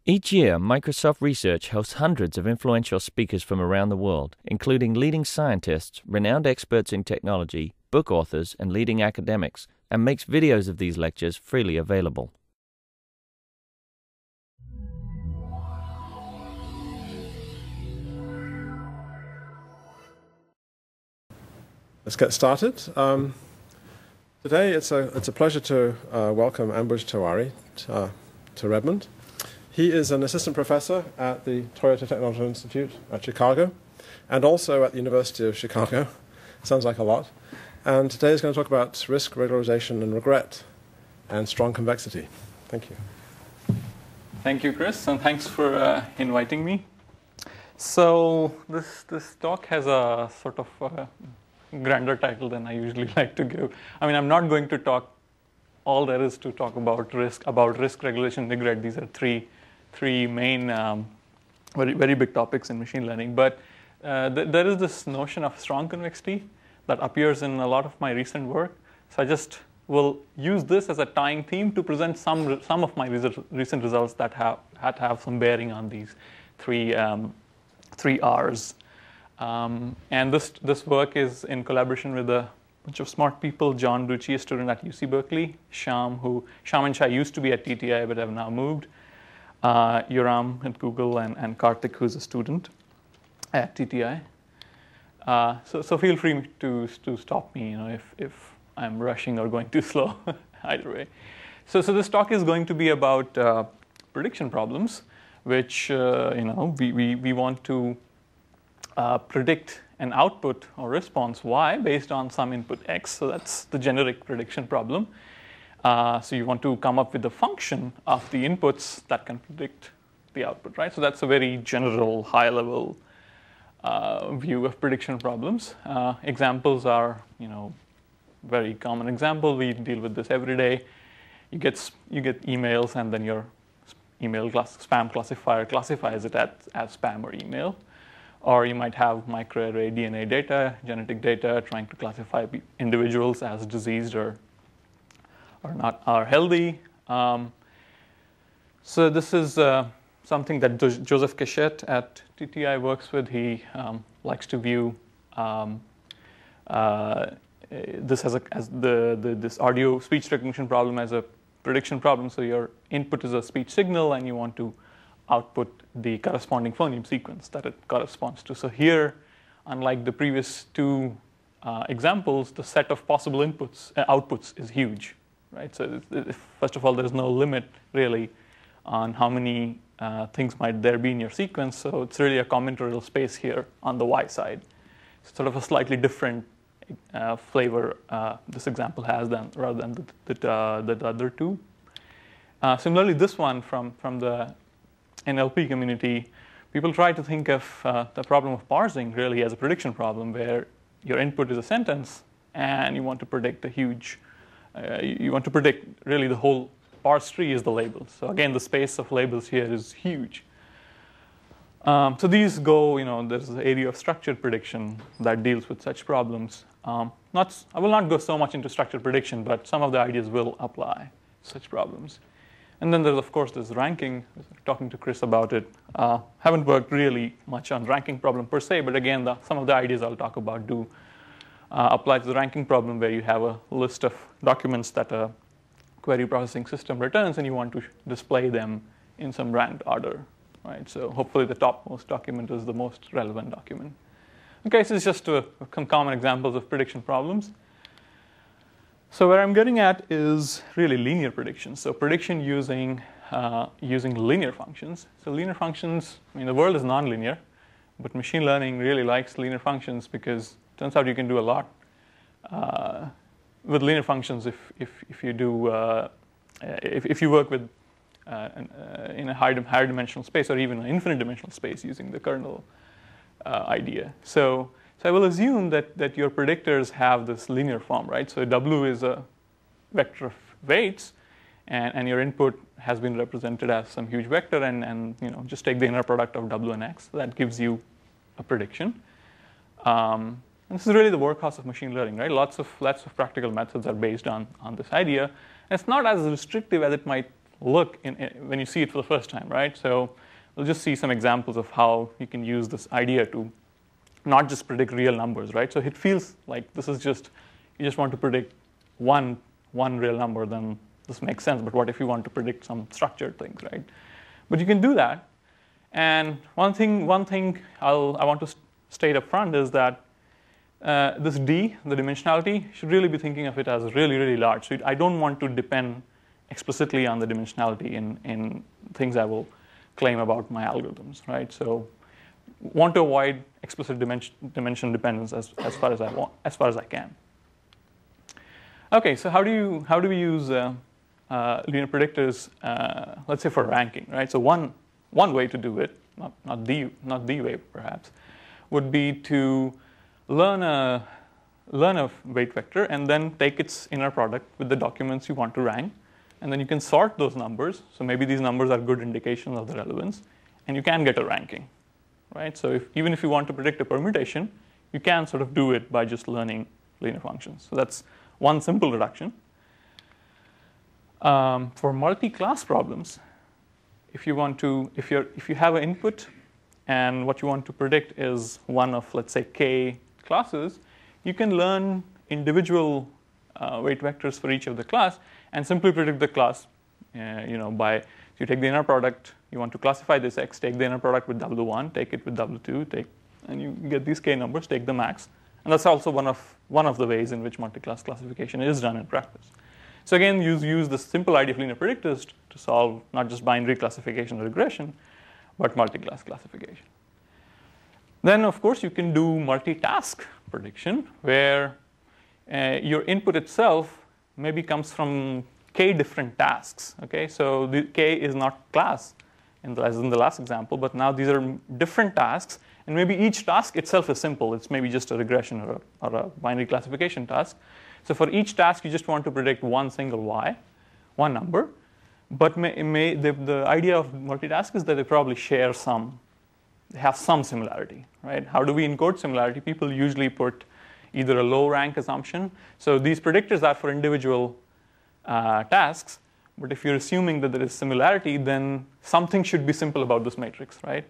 Each year, Microsoft Research hosts hundreds of influential speakers from around the world, including leading scientists, renowned experts in technology, book authors, and leading academics, and makes videos of these lectures freely available. Let's get started. Today it's a pleasure to welcome Ambuj Tiwari to Redmond. He is an assistant professor at the Toyota Technology Institute at Chicago and also at the University of Chicago. Sounds like a lot. And today he's going to talk about risk, regularization, and regret, and strong convexity. Thank you. Thank you, Chris, and thanks for inviting me. So this talk has a sort of grander title than I usually like to give. I mean, I'm not going to talk all there is to talk about risk, regulation, regret. These are three main very big topics in machine learning. But there is this notion of strong convexity that appears in a lot of my recent work. So I just will use this as a tying theme to present some of my recent results that have some bearing on these three R's. And this work is in collaboration with a bunch of smart people. John Duchi, a student at UC Berkeley. Sham and Shai used to be at TTI but have now moved. Yoram at Google and Karthik, who's a student at TTI. So feel free to stop me, if I'm rushing or going too slow. Either way. So this talk is going to be about prediction problems, which we want to predict an output or response y based on some input x. So that's the generic prediction problem. So you want to come up with a function of the inputs that can predict the output, right? So that's a very general, high-level view of prediction problems. Examples are, very common example. We deal with this every day. You get emails, and then your email spam classifier classifies it as spam or email. Or you might have microarray DNA data, genetic data, trying to classify individuals as diseased or not, are healthy. So this is something that Joseph Cachette at TTI works with. He likes to view this as this audio speech recognition problem as a prediction problem. So your input is a speech signal, and you want to output the corresponding phoneme sequence that it corresponds to. So here, unlike the previous two examples, the set of possible outputs is huge, right? So first of all, there's no limit really on how many things might there be in your sequence. So it's really a combinatorial space here on the y side. It's sort of a slightly different flavor this example has rather than the other two. Similarly, this one from the NLP community, people try to think of the problem of parsing really as a prediction problem, where your input is a sentence and you want to predict you want to predict really the whole parse tree is the label. So again, the space of labels here is huge. So these go, there's the area of structured prediction that deals with such problems. I will not go so much into structured prediction, but some of the ideas will apply to such problems. And then there's, of course, this ranking. Talking to Chris about it. Haven't worked really much on ranking problem per se, but again, some of the ideas I'll talk about do apply to the ranking problem, where you have a list of documents that a query processing system returns, and you want to display them in some ranked order, right? So hopefully the topmost document is the most relevant document. Okay, so it's just some common examples of prediction problems. So where I'm getting at is really linear prediction. So prediction using linear functions. So linear functions, the world is nonlinear, but machine learning really likes linear functions because it turns out you can do a lot with linear functions if you work with in a higher dimensional space, or even an infinite dimensional space using the kernel idea. So I will assume that your predictors have this linear form, right? So W is a vector of weights, and your input has been represented as some huge vector, and just take the inner product of W and X. That gives you a prediction. And this is really the workhorse of machine learning, right? Lots of practical methods are based on this idea. And it's not as restrictive as it might look when you see it for the first time, right? So we'll just see some examples of how you can use this idea to not just predict real numbers, right? So it feels like this is just, you just want to predict one real number, then this makes sense. But what if you want to predict some structured things, right? But you can do that. And one thing I want to state up front is that this D, the dimensionality, should really be thinking of it as really, really large. So I don't want to depend explicitly on the dimensionality in things I will claim about my algorithms, right? So want to avoid explicit dimension dependence as far as I can. Okay, so how do we use linear predictors, let's say for ranking, right? So one way to do it, not the way perhaps, would be to learn a weight vector and then take its inner product with the documents you want to rank, and then you can sort those numbers. So maybe these numbers are good indications of the relevance, and you can get a ranking, right? So even if you want to predict a permutation, you can sort of do it by just learning linear functions. So that's one simple reduction. For multi-class problems, if you have an input and what you want to predict is one of, let's say, k classes, you can learn individual weight vectors for each of the class and simply predict the class, by you take the inner product. You want to classify this x, take the inner product with W1, take it with W2, and you get these k numbers, take the max. And that's also one of the ways in which multi-class classification is done in practice. So again, use the simple idea of linear predictors to solve not just binary classification or regression, but multi-class classification. Then, of course, you can do multitask prediction, where your input itself maybe comes from k different tasks. Okay, so the k is not class, as in the last example, but now these are different tasks, and maybe each task itself is simple. It's maybe just a regression or a binary classification task. So for each task, you just want to predict one single y, one number. But the idea of multitask is that they probably they have some similarity, right? How do we encode similarity? People usually put either a low rank assumption. So these predictors are for individual tasks. But if you're assuming that there is similarity, then something should be simple about this matrix, right?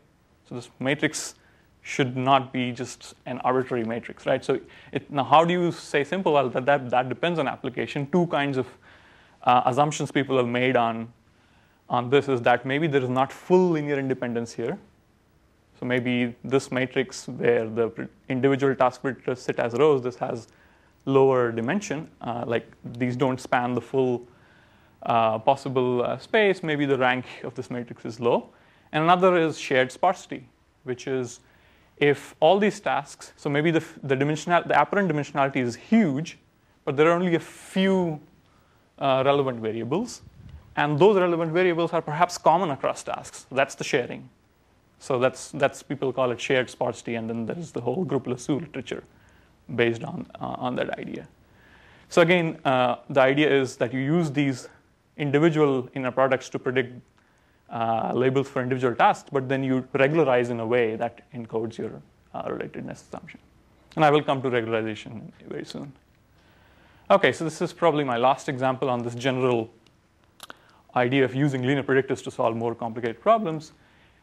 So this matrix should not be just an arbitrary matrix, right? So now how do you say simple? Well, that depends on application. Two kinds of assumptions people have made on this is that maybe there is not full linear independence here. So maybe this matrix where the individual task predictors sit as rows, this has lower dimension. Like these don't span the full possible space. Maybe the rank of this matrix is low. And another is shared sparsity, which is if all these tasks, so maybe the apparent dimensionality is huge, but there are only a few relevant variables. And those relevant variables are perhaps common across tasks. That's the sharing. So that's people call it shared sparsity, and then there is the whole group Lasso literature based on that idea. So again, the idea is that you use these individual inner products to predict labels for individual tasks, but then you regularize in a way that encodes your relatedness assumption. And I will come to regularization very soon. Okay, so this is probably my last example on this general idea of using linear predictors to solve more complicated problems.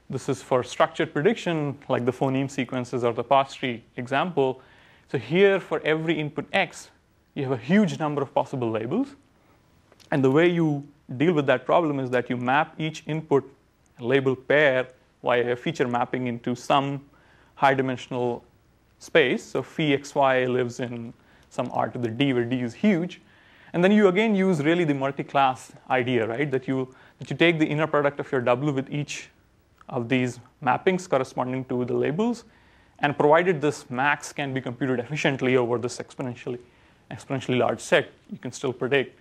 This is for structured prediction, like the phoneme sequences or the parse tree example. So here, for every input x, you have a huge number of possible labels. And the way you deal with that problem is that you map each input label pair via a feature mapping into some high-dimensional space. So phi xy lives in some r to the d, where d is huge. And then you again use really the multi-class idea, right? That you take the inner product of your w with each of these mappings corresponding to the labels, and provided this max can be computed efficiently over this exponentially large set, you can still predict.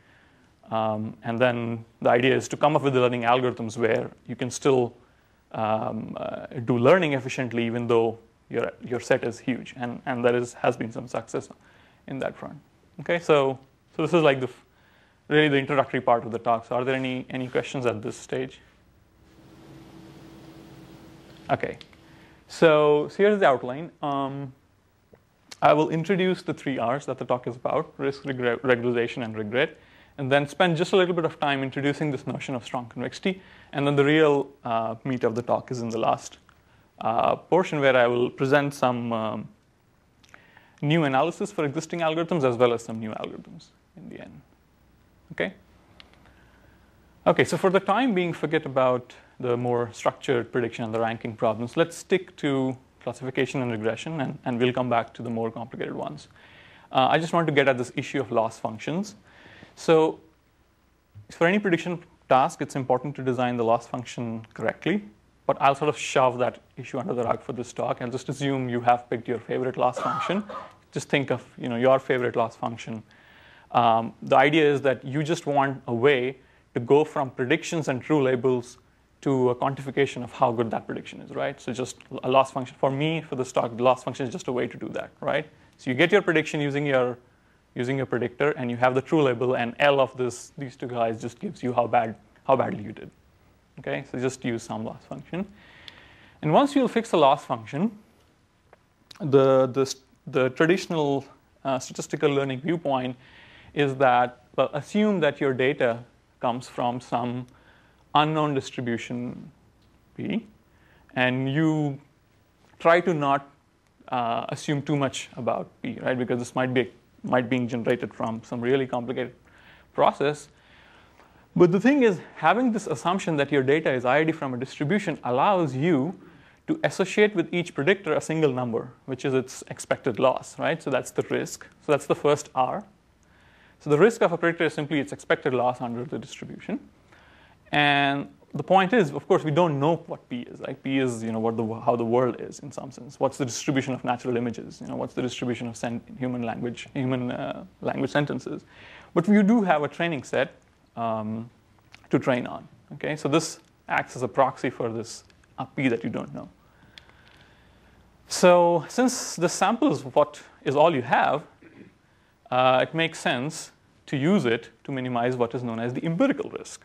And then the idea is to come up with the learning algorithms where you can still do learning efficiently even though your set is huge, and there has been some success in that front. Okay, so this is like really the introductory part of the talk. So are there any questions at this stage? Okay, so here's the outline. I will introduce the 3 R's that the talk is about: risk, regularization, and regret. and then spend just a little bit of time introducing this notion of strong convexity. And then the real meat of the talk is in the last portion, where I will present some new analysis for existing algorithms as well as some new algorithms in the end. Okay, so for the time being, forget about the more structured prediction and the ranking problems. Let's stick to classification and regression, and we'll come back to the more complicated ones. I just want to get at this issue of loss functions. So for any prediction task, it's important to design the loss function correctly. But I'll sort of shove that issue under the rug for this talk. I'll just assume you have picked your favorite loss function. Just think of your favorite loss function. The idea is that you just want a way to go from predictions and true labels to a quantification of how good that prediction is, right? So just a loss function. For me, for this talk, the loss function is just a way to do that, right? So you get your prediction using your predictor, and you have the true label, and L of these two guys just gives you how badly you did. Okay, so just use some loss function. And once you fix a loss function, the traditional statistical learning viewpoint is that, well, assume that your data comes from some unknown distribution P, and you try to not assume too much about P, right? Because this might be generated from some really complicated process. But the thing is, having this assumption that your data is IID from a distribution allows you to associate with each predictor a single number, which is its expected loss, right? So that's the risk. So that's the first R. So the risk of a predictor is simply its expected loss under the distribution. And the point is, of course, we don't know what P is. Like P is, how the world is in some sense. What's the distribution of natural images? What's the distribution of human language sentences? But we do have a training set to train on. Okay, so this acts as a proxy for this P that you don't know. So since the sample is what is all you have, it makes sense to use it to minimize what is known as the empirical risk.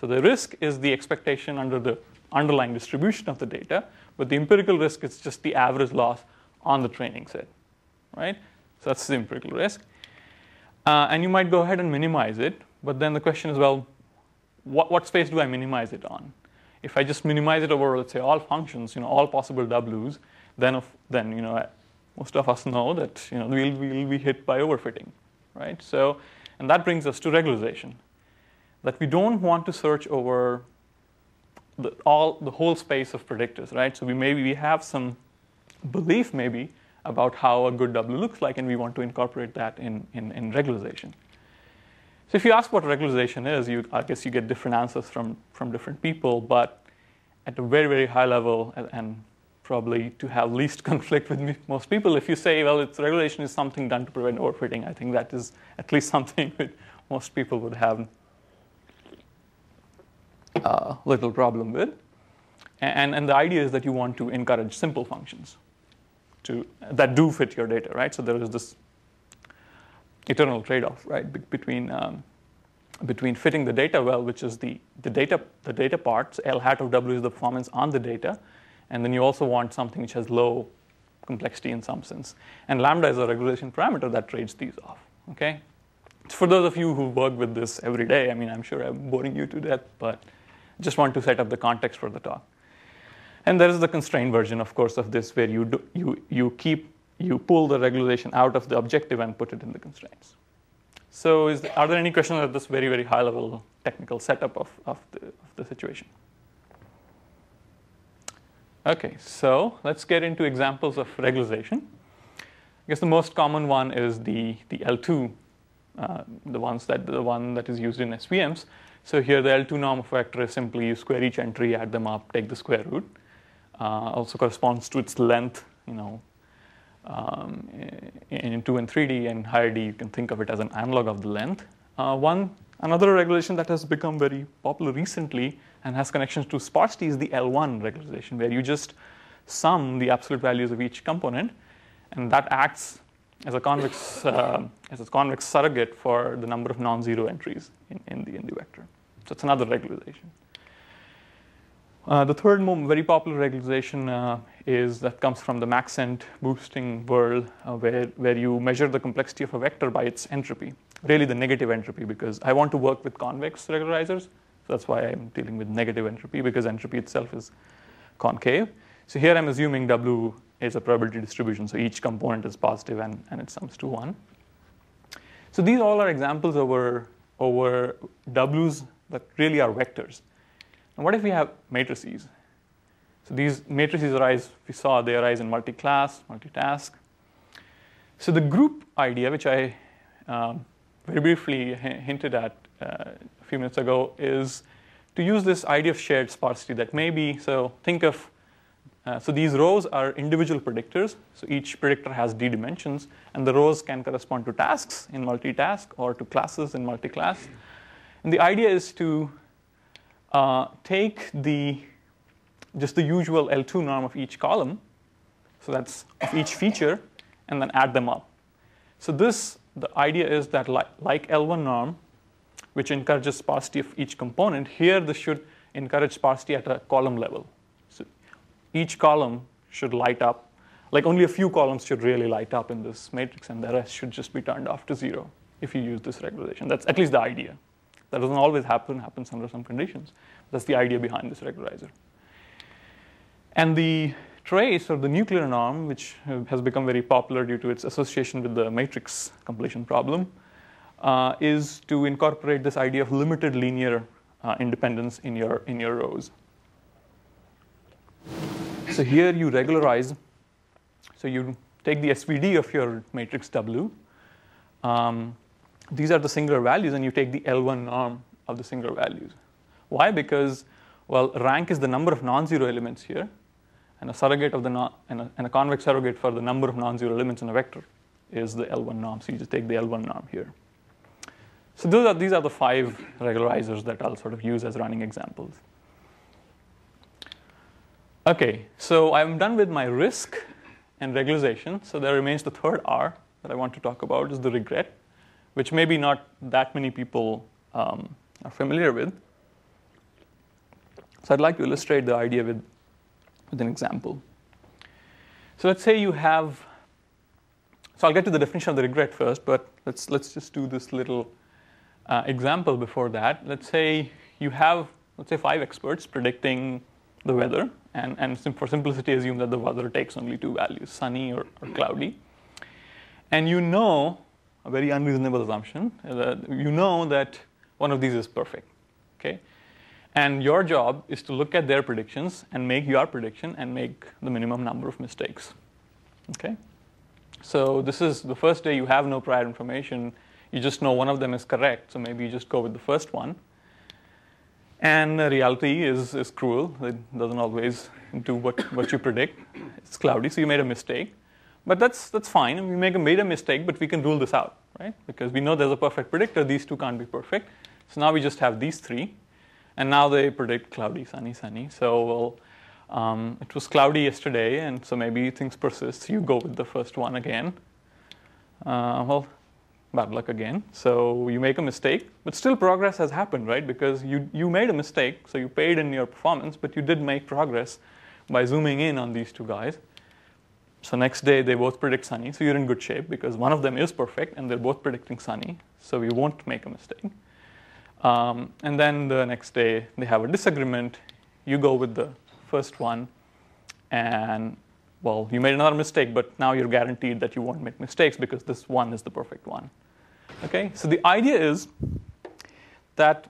So the risk is the expectation under the underlying distribution of the data, but the empirical risk is just the average loss on the training set, right? So that's the empirical risk. And you might go ahead and minimize it, but then the question is, well, what space do I minimize it on? If I just minimize it over, let's say, all functions, all possible W's, then most of us know that we'll be hit by overfitting, right? So, and that brings us to regularization, that we don't want to search over the whole space of predictors, right? So we have some belief maybe about how a good W looks like, and we want to incorporate that in regularization. So if you ask what regularization is, I guess you get different answers from different people, but at a very, very high level, and probably to have least conflict with most people, if you say, well, regularization is something done to prevent overfitting, I think that is at least something that most people would have little problem with. And the idea is that you want to encourage simple functions that do fit your data, right? So there is this eternal trade-off, right, between fitting the data well, which is the data parts. L hat of W is the performance on the data, and then you also want something which has low complexity in some sense. And lambda is a regularization parameter that trades these off. Okay. For those of you who work with this every day, I mean, I'm sure I'm boring you to death, but just want to set up the context for the talk. And there is the constrained version, of course, of this, where you pull the regularization out of the objective and put it in the constraints. So are there any questions at this very, very high-level technical setup of the situation? Okay, so let's get into examples of regularization. I guess the most common one is the L2, the one that is used in SVMs. So here the L2 norm of vector is simply you square each entry, add them up, take the square root. Also corresponds to its length, in 2 and 3D, and higher D, you can think of it as an analog of the length. Another regularization that has become very popular recently and has connections to sparsity is the L1 regularization, where you just sum the absolute values of each component, and that acts as a convex surrogate for the number of non-zero entries in the vector. So it's another regularization. The third very popular regularization is that comes from the Maxent boosting world, where you measure the complexity of a vector by its entropy. really the negative entropy, because I want to work with convex regularizers. So that's why I'm dealing with negative entropy, because entropy itself is concave. So here I'm assuming W is a probability distribution, so each component is positive and it sums to 1. So these all are examples over W's that really are vectors. And what if we have matrices? So these matrices arise, we saw they arise in multi-class, multitask. So the group idea, which I very briefly hinted at a few minutes ago, is to use this idea of shared sparsity that maybe, so think of, so these rows are individual predictors. So each predictor has d dimensions, and the rows can correspond to tasks in multitask or to classes in multi-class. And the idea is to take just the usual L2 norm of each column, so that's of each feature, and then add them up. So the idea is that like L1 norm, which encourages sparsity of each component, here this should encourage sparsity at a column level. So each column should light up, like only a few columns should really light up in this matrix, and the rest should just be turned off to 0 if you use this regularization. That's at least the idea. That doesn't always happen, happens under some conditions. That's the idea behind this regularizer. And the trace, or the nuclear norm, which has become very popular due to its association with the matrix completion problem, is to incorporate this idea of limited linear independence in your rows. So here you regularize. So you take the SVD of your matrix W. These are the singular values, and you take the L1 norm of the singular values. Why? Because, well, rank is the number of non-zero elements here, and a surrogate of and a convex surrogate for the number of non-zero elements in a vector is the L1 norm. So you just take the L1 norm here. So these are the 5 regularizers that I'll sort of use as running examples. Okay, so I'm done with my risk and regularization. So there remains the third R that I want to talk about, is the regret, which maybe not that many people are familiar with. So I'd like to illustrate the idea with an example. So let's say you have, so I'll get to the definition of the regret first, but let's just do this little example before that. Let's say you have, 5 experts predicting the weather, and for simplicity assume that the weather takes only 2 values, sunny or cloudy. And you know, a very unreasonable assumption, you know that one of these is perfect, okay? And your job is to look at their predictions and make your prediction and make the minimum number of mistakes, okay? So this is the first day you have no prior information. You just know one of them is correct, so maybe you just go with the first one. And reality is cruel. It doesn't always do what you predict. It's cloudy, so you made a mistake. But that's fine. We made a mistake, but we can rule this out, right? Because we know there's a perfect predictor. These 2 can't be perfect. So now we just have these 3. And now they predict cloudy, sunny, sunny. So it was cloudy yesterday, and so maybe things persist. You go with the first one again. Well, bad luck again. So you make a mistake, but still progress has happened, right? Because you made a mistake, so you paid in your performance, but you did make progress by zooming in on these 2 guys. So next day, they both predict sunny, so you're in good shape because one of them is perfect, and they're both predicting sunny, so you won't make a mistake. And then the next day, they have a disagreement. You go with the first one, and, well, you made another mistake, but now you're guaranteed that you won't make mistakes because this one is the perfect one. Okay? So the idea is that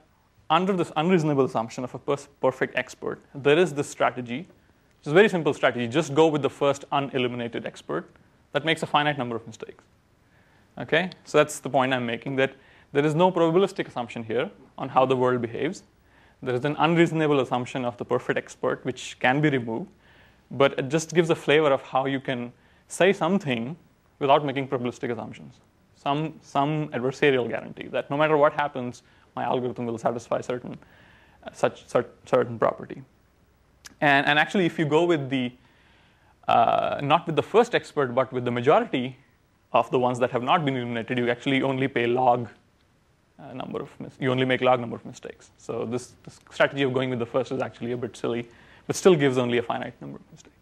under this unreasonable assumption of a perfect expert, there is this strategy, which is a very simple strategy. Just go with the first uneliminated expert. That makes a finite number of mistakes. Okay? So that's the point I'm making, that there is no probabilistic assumption here on how the world behaves. There is an unreasonable assumption of the perfect expert, which can be removed. But it just gives a flavor of how you can say something without making probabilistic assumptions. Some adversarial guarantee that no matter what happens, my algorithm will satisfy certain property. And actually, if you go with the not with the first expert, but with the majority of the ones that have not been eliminated, you actually only pay log you only make log number of mistakes. So this strategy of going with the first is actually a bit silly, but still gives only a finite number of mistakes.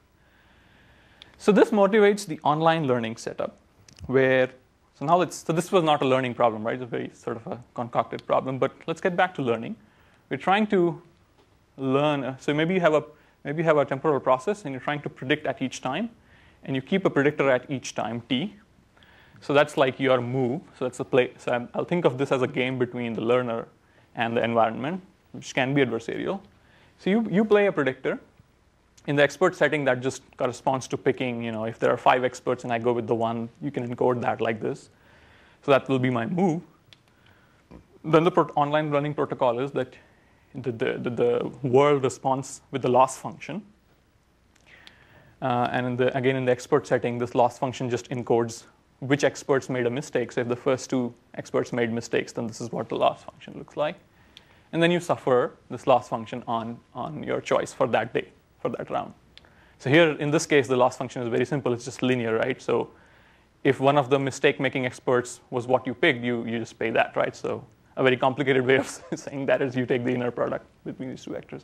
So this motivates the online learning setup, where So now so this was not a learning problem, right? It's a very sort of a concocted problem. But let's get back to learning. We're trying to learn. So maybe you have a temporal process, and you're trying to predict at each time, and you keep a predictor at each time t. So that's like your move. So that's a play. So I'll think of this as a game between the learner and the environment, which can be adversarial. So you play a predictor. In the expert setting, that just corresponds to picking, if there are 5 experts and I go with the one, you can encode that like this. So that will be my move. Then the online learning protocol is that the world responds with the loss function. And again, in the expert setting, this loss function just encodes which experts made a mistake. So if the first 2 experts made mistakes, then this is what the loss function looks like. And then you suffer this loss function on your choice for that day, for that round. So here, in this case, the loss function is very simple. It's just linear, right? So if one of the mistake-making experts was what you picked, you just pay that, right? So a very complicated way of saying that is you take the inner product between these 2 vectors.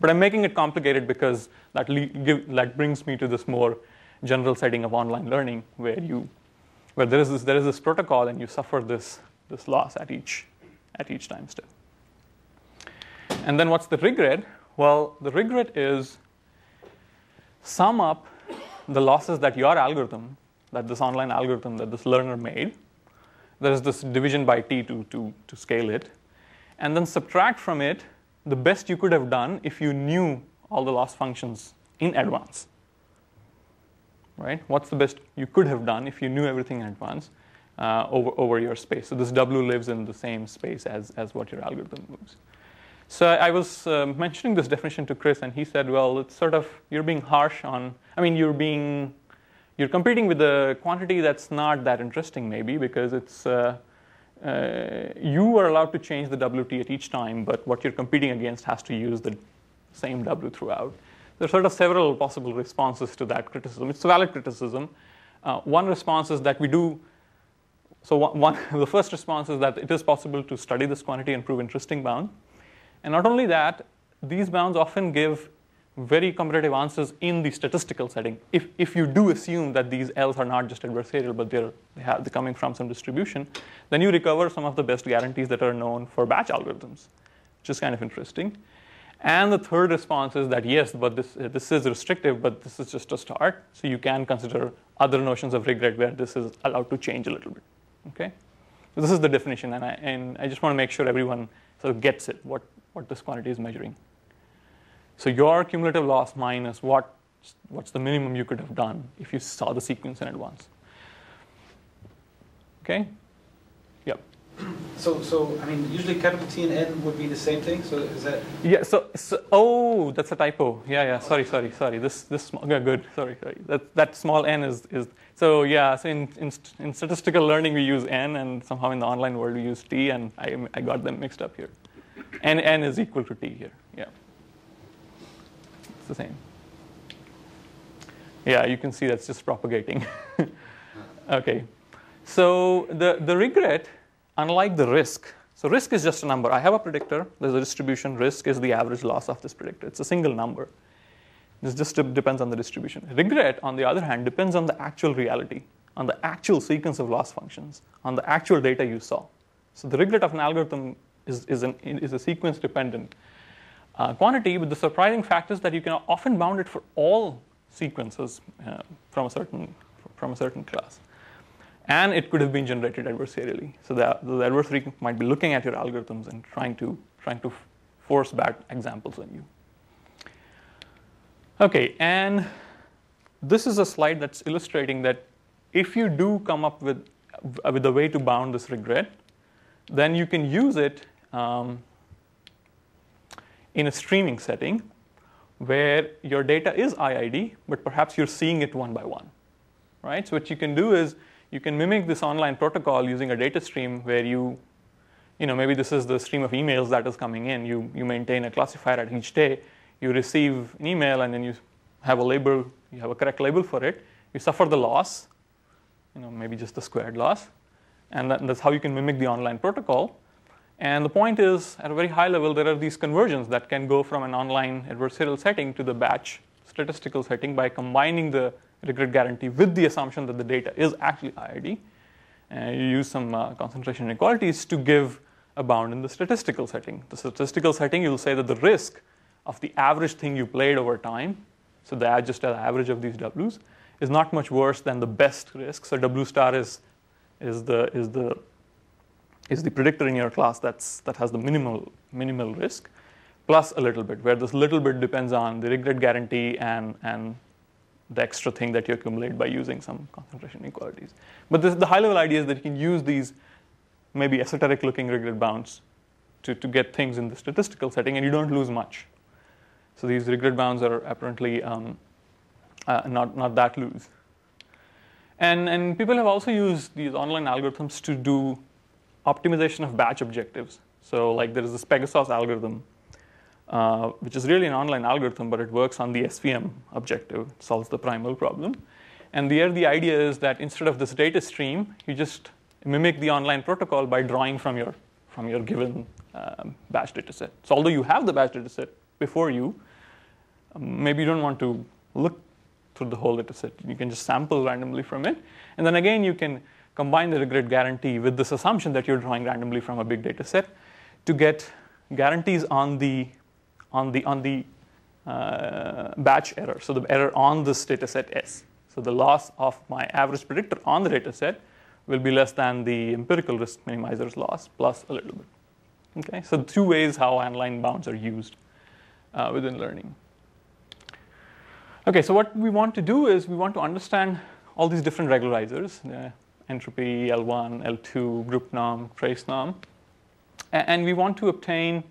But I'm making it complicated because that brings me to this more general setting of online learning where there is this protocol and you suffer this loss at each time step. And then what's the regret? Well, the regret is sum up the losses that your algorithm, that this online algorithm that this learner made. There is this division by t to scale it. And then subtract from it the best you could have done if you knew all the loss functions in advance. Right? What's the best you could have done if you knew everything in advance over your space? So this W lives in the same space as what your algorithm moves. So I was mentioning this definition to Chris, and he said, well, it's sort of, you're being harsh on, you're competing with a quantity that's not that interesting maybe, because it's, you are allowed to change the WT at each time, but what you're competing against has to use the same W throughout. There are sort of several possible responses to that criticism. It's a valid criticism. One response is that we do, the first response is that it is possible to study this quantity and prove interesting bound. And not only that, these bounds often give very competitive answers in the statistical setting. If you do assume that these L's are not just adversarial, but they're coming from some distribution, then you recover some of the best guarantees that are known for batch algorithms, which is kind of interesting. And the third response is that yes, but this is restrictive, but this is just a start. So you can consider other notions of regret where this is allowed to change a little bit. Okay, so this is the definition, and I just want to make sure everyone sort of gets it, what this quantity is measuring. So your cumulative loss minus what's the minimum you could have done if you saw the sequence in advance. Okay? Yep. So usually capital T and N would be the same thing. So is that? Yeah. So that's a typo. Yeah. Sorry. This small, yeah, good. Sorry. That small n is so yeah. So in statistical learning we use n, and somehow in the online world we use t, and I got them mixed up here. And n is equal to t here. Yeah. It's the same. Yeah, you can see that's just propagating. Okay. So the regret, unlike the risk, so risk is just a number. I have a predictor. There's a distribution. Risk is the average loss of this predictor. It's a single number. This just depends on the distribution. Regret, on the other hand, depends on the actual reality, on the actual sequence of loss functions, on the actual data you saw. So the regret of an algorithm is a sequence-dependent quantity, but the surprising fact is that you can often bound it for all sequences from a certain class. And it could have been generated adversarially. So the adversary might be looking at your algorithms and trying to force bad examples on you. Okay, and this is a slide that's illustrating that if you do come up with a way to bound this regret, then you can use it in a streaming setting where your data is IID, but perhaps you're seeing it one by one, right? So what you can do is you can mimic this online protocol using a data stream where maybe this is the stream of emails that is coming in. You maintain a classifier at each day. You receive an email, and then you have a label. You have a correct label for it. You suffer the loss, maybe just the squared loss. And that's how you can mimic the online protocol. And the point is, at a very high level, there are these conversions that can go from an online adversarial setting to the batch statistical setting by combining the regret guarantee with the assumption that the data is actually IID. You use some concentration inequalities to give a bound in the statistical setting. The statistical setting, you'll say that the risk of the average thing you played over time, so just the average of these W's, is not much worse than the best risk. So W star is the predictor in your class that has the minimal risk, plus a little bit, where this little bit depends on the regret guarantee and the extra thing that you accumulate by using some concentration inequalities. But the high-level idea is that you can use these maybe esoteric-looking regret bounds to get things in the statistical setting, and you don't lose much. So these regret bounds are apparently not that loose. And people have also used these online algorithms to do optimization of batch objectives. So like there is this Pegasus algorithm, which is really an online algorithm, but it works on the SVM objective. It solves the primal problem. And there the idea is that instead of this data stream, you just mimic the online protocol by drawing from your given batch data set. So although you have the batch data set before you, maybe you don't want to look through the whole data set. You can just sample randomly from it. And then again, you can combine the regret guarantee with this assumption that you're drawing randomly from a big data set to get guarantees on the batch error. So the error on this data set S. So the loss of my average predictor on the data set will be less than the empirical risk minimizer's loss plus a little bit. Okay, so two ways how online bounds are used within learning. Okay, so what we want to do is we want to understand all these different regularizers, entropy, L1, L2, group norm, trace norm. And we want to obtain,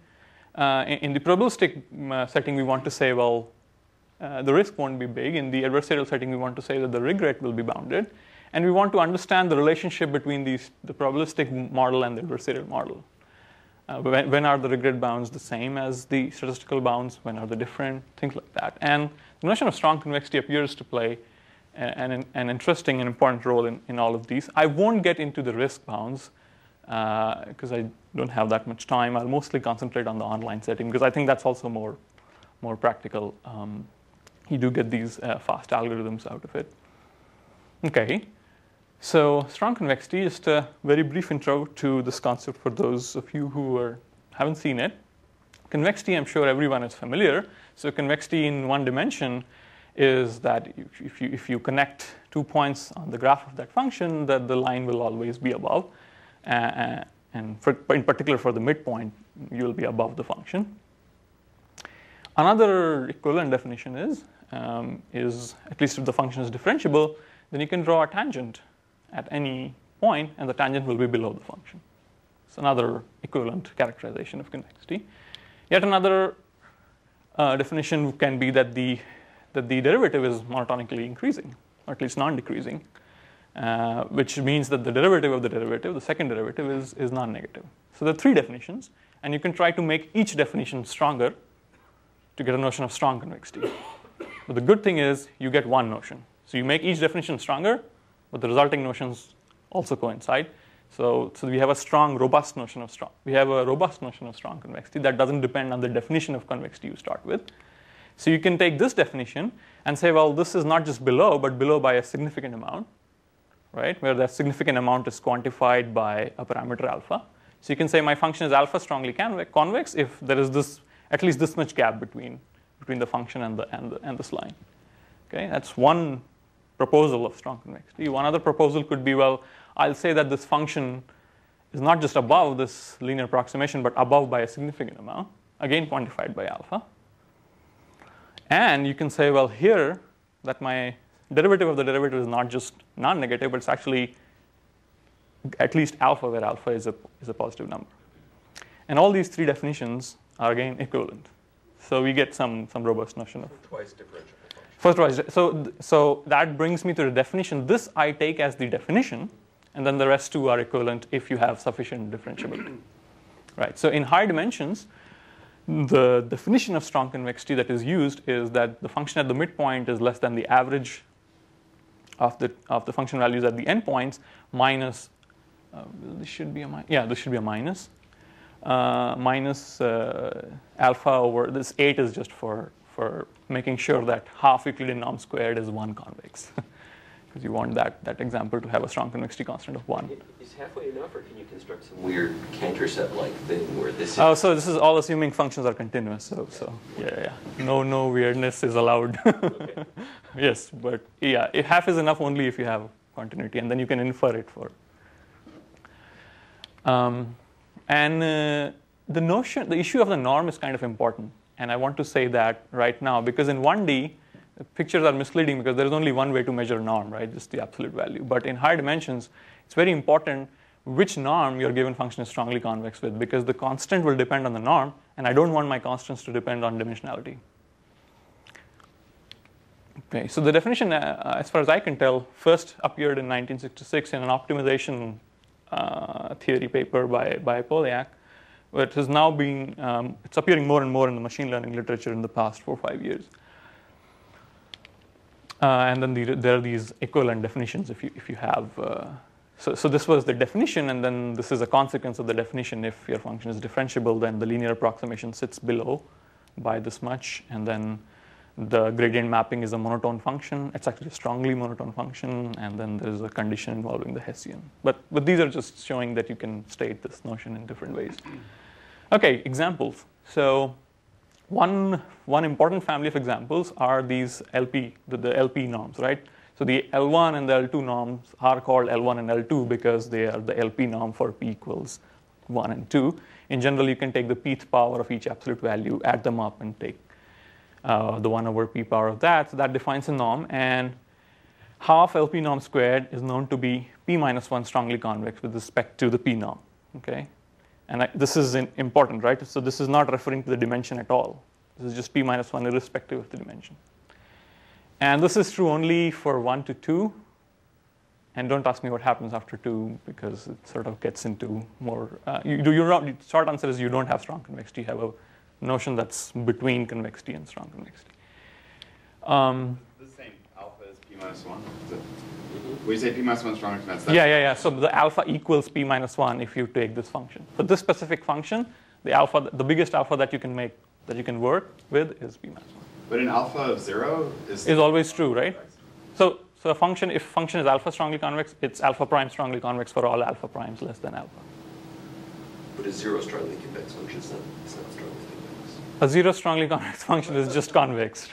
in the probabilistic setting, we want to say, well, the risk won't be big. In the adversarial setting, we want to say that the regret will be bounded. And we want to understand the relationship between the probabilistic model and the adversarial model. When are the regret bounds the same as the statistical bounds? When are they different? Things like that. And the notion of strong convexity appears to play an interesting and important role in all of these. I won't get into the risk bounds because I don't have that much time. I'll mostly concentrate on the online setting because I think that's also more practical. You do get these fast algorithms out of it. Okay. So strong convexity, just a very brief intro to this concept for those of you who haven't seen it. Convexity, I'm sure everyone is familiar. So convexity in one dimension is that if you connect 2 points on the graph of that function, that the line will always be above. And in particular for the midpoint, you will be above the function. Another equivalent definition is at least if the function is differentiable, then you can draw a tangent at any point, and the tangent will be below the function. It's another equivalent characterization of convexity. Yet another definition can be that the derivative is monotonically increasing, or at least non-decreasing, which means that the derivative of the derivative, the second derivative, is non-negative. So there are three definitions, and you can try to make each definition stronger to get a notion of strong convexity. But the good thing is you get one notion. So you make each definition stronger, but the resulting notions also coincide. So we have a robust notion of strong convexity that doesn't depend on the definition of convexity you start with. So you can take this definition and say, well, this is not just below, but below by a significant amount, right? Where that significant amount is quantified by a parameter alpha. So you can say my function is alpha strongly convex if there is at least this much gap between the function and this line. Okay, that's one proposal of strong convexity. One other proposal could be, well, I'll say that this function is not just above this linear approximation, but above by a significant amount, again quantified by alpha. And you can say, well, here that my derivative of the derivative is not just non-negative, but it's actually at least alpha, where alpha is a positive number. And all these three definitions are again equivalent. So we get some robust notion of twice differentiable. So that brings me to the definition. This I take as the definition, and then the rest two are equivalent if you have sufficient differentiability. Right. So in high dimensions, the definition of strong convexity that is used is that the function at the midpoint is less than the average of the function values at the endpoints minus. This should be a minus. Minus alpha over this 8 is just for making sure that half Euclidean norm squared is 1 convex. because you want that example to have a strong convexity constant of 1. Is halfway enough, or can you construct some weird Cantor set-like thing where this is... Oh, so this is all assuming functions are continuous. So yeah. No weirdness is allowed. Okay. Yes, but yeah, if half is enough only if you have continuity, and then you can infer it for. The issue of the norm is kind of important, and I want to say that right now, because in 1D, the pictures are misleading because there is only one way to measure norm, right? Just the absolute value. But in higher dimensions, it's very important which norm your given function is strongly convex with, because the constant will depend on the norm, and I don't want my constants to depend on dimensionality. Okay, so the definition, as far as I can tell, first appeared in 1966 in an optimization theory paper by Polyak, but has now been, it's appearing more and more in the machine learning literature in the past 4 or 5 years. And then there are these equivalent definitions if you have. So this was the definition, and then this is a consequence of the definition. If your function is differentiable, then the linear approximation sits below by this much, and then the gradient mapping is a monotone function. It's actually a strongly monotone function, and then there's a condition involving the Hessian. But these are just showing that you can state this notion in different ways. Okay, examples. So one important family of examples are these LP, the LP norms, right? So the L1 and the L2 norms are called L1 and L2 because they are the LP norm for p equals 1 and 2. In general, you can take the pth power of each absolute value, add them up, and take the 1 over p power of that. So that defines a norm. And half LP norm squared is known to be p minus 1 strongly convex with respect to the p norm. Okay? And this is important, right? So this is not referring to the dimension at all. This is just p minus 1 irrespective of the dimension. And this is true only for 1 to 2. And don't ask me what happens after 2, because it sort of gets into more. Short answer is you don't have strong convexity. You have a notion that's between convexity and strong convexity. The same alpha is p minus 1? When you say p minus 1 strong convex, that's yeah. So the alpha equals p minus 1 if you take this function. For this specific function, the biggest alpha that you can make, that you can work with is p minus 1. But an alpha of 0 is always true, right? So a function, if function is alpha strongly convex, it's alpha prime strongly convex for all alpha primes less than alpha. But a 0 strongly convex function is not strongly convex. A 0 strongly convex function is just convex.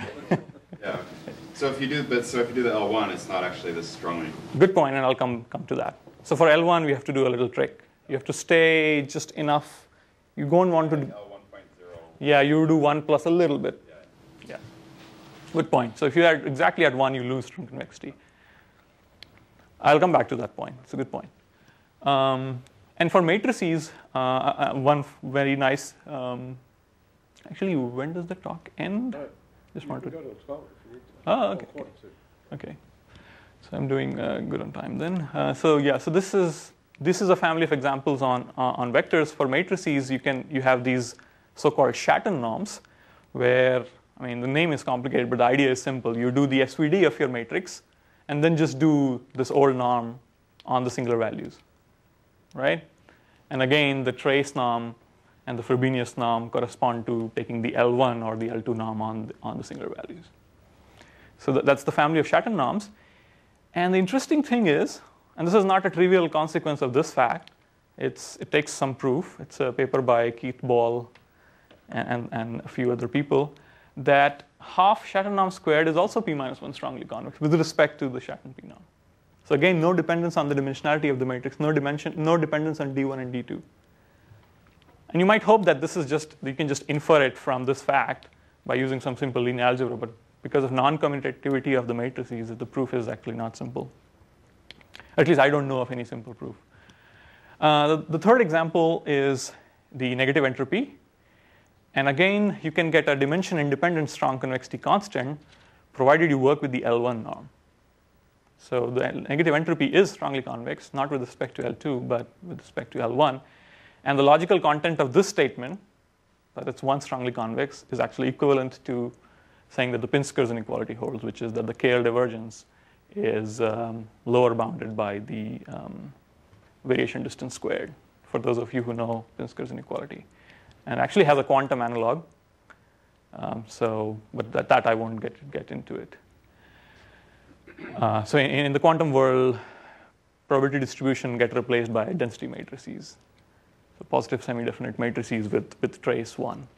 Yeah. So if you do the L1, it's not actually this strongly. Good point, and I'll come to that. So for L1, we have to do a little trick. You have to stay just enough. You don't want to. L1.0. Yeah, you do 1 plus a little bit. Yeah. Good point. So if you're exactly at 1, you lose strong convexity. I'll come back to that point. It's a good point. And for matrices, one very nice. Actually, when does the talk end? No, just want to go to 12 if you need to. Oh, okay. Okay. So I'm doing good on time then. So this is a family of examples on vectors. For matrices, you have these so-called Schatten norms, where the name is complicated, but the idea is simple. You do the SVD of your matrix, and then just do this old norm on the singular values, right? And again, the trace norm and the Frobenius norm correspond to taking the L1 or the L2 norm on the singular values. So that's the family of Schatten norms. And the interesting thing is, and this is not a trivial consequence of this fact, it takes some proof. It's a paper by Keith Ball and a few other people, that half Schatten norm squared is also p minus 1 strongly convex with respect to the Schatten p norm. So again, no dependence on the dimensionality of the matrix, no dependence on D1 and D2. And you might hope that this is you can just infer it from this fact by using some simple linear algebra, but because of non-commutativity of the matrices, the proof is actually not simple. At least I don't know of any simple proof. The third example is the negative entropy. And again, you can get a dimension-independent strong convexity constant, provided you work with the L1 norm. So the negative entropy is strongly convex, not with respect to L2, but with respect to L1. And the logical content of this statement, that it's 1 strongly convex, is actually equivalent to saying that the Pinskers inequality holds, which is that the KL divergence is lower bounded by the variation distance squared, for those of you who know Pinskers inequality. And actually has a quantum analog, but that I won't get into it. So in the quantum world, probability distribution get replaced by density matrices. So positive semi-definite matrices with trace 1.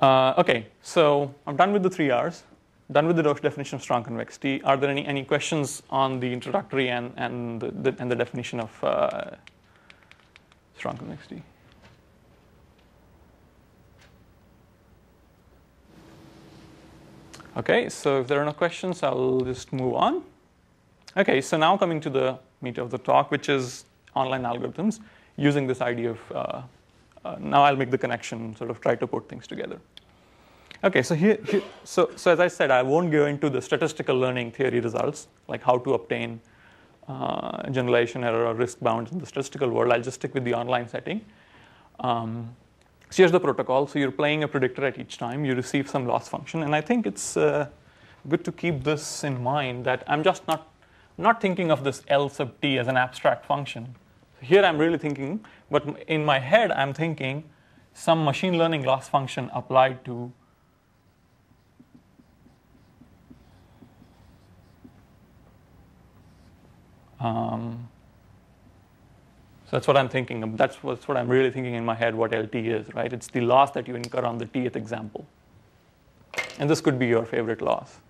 Okay, so I'm done with the 3 R's. Done with the definition of strong convexity. Are there any questions on the introductory and the definition of strong convexity? Okay, so if there are no questions, I'll just move on. Okay, so now coming to the meat of the talk, which is online algorithms, using this idea of, now I'll make the connection, sort of try to put things together. Okay, so so as I said, I won't go into the statistical learning theory results, like how to obtain generalization error or risk bounds in the statistical world. I'll just stick with the online setting. So here's the protocol. So you're playing a predictor at each time. You receive some loss function. And I think it's good to keep this in mind, that I'm just not thinking of this L sub t as an abstract function. Here I'm really thinking, but in my head I'm thinking some machine learning loss function applied to so that's what I'm thinking of. That's what I'm really thinking in my head what LT is, right? It's the loss that you incur on the tth example. And this could be your favorite loss.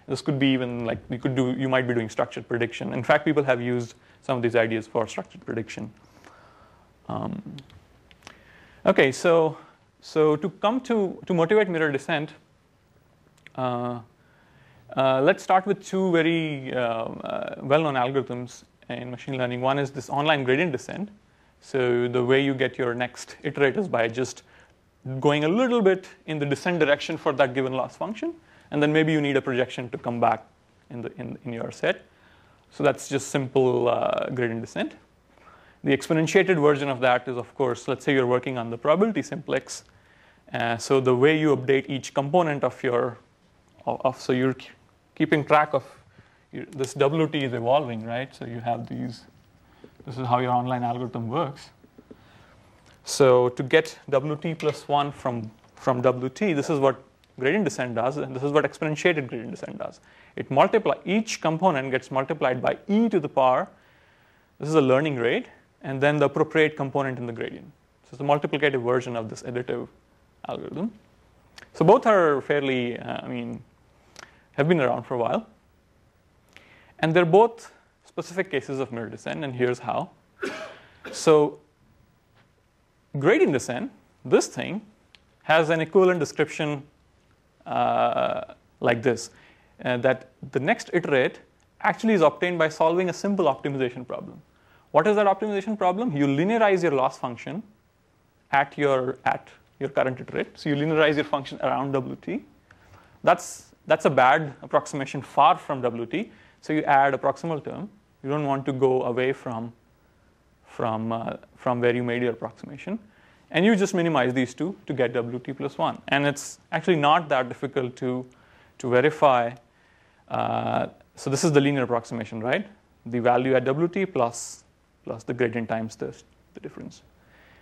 This could be even like you might be doing structured prediction. In fact, people have used some of these ideas for structured prediction. Okay, so to motivate mirror descent, let's start with 2 very well-known algorithms in machine learning. One is this online gradient descent. So the way you get your next iterate is by just going a little bit in the descent direction for that given loss function, and then maybe you need a projection to come back in your set. So that's just simple gradient descent. The exponentiated version of that is, of course, let's say you're working on the probability simplex. So the way you update each component of your so you're keeping track of this WT is evolving, right? So you have these. This is how your online algorithm works. So to get WT plus 1 from WT, this is what gradient descent does, and this is what exponentiated gradient descent does. Each component gets multiplied by e to the power. This is a learning rate, and then the appropriate component in the gradient. So it's a multiplicative version of this additive algorithm. So both are fairly, have been around for a while. And they're both specific cases of mirror descent, and here's how. So gradient descent, this thing, has an equivalent description like this, that the next iterate actually is obtained by solving a simple optimization problem. What is that optimization problem? You linearize your loss function at your current iterate. So you linearize your function around WT. That's a bad approximation far from WT. So you add a proximal term. You don't want to go away from where you made your approximation. And you just minimize these two to get WT plus 1. And it's actually not that difficult to verify. So this is the linear approximation, right? The value at WT plus the gradient times the difference.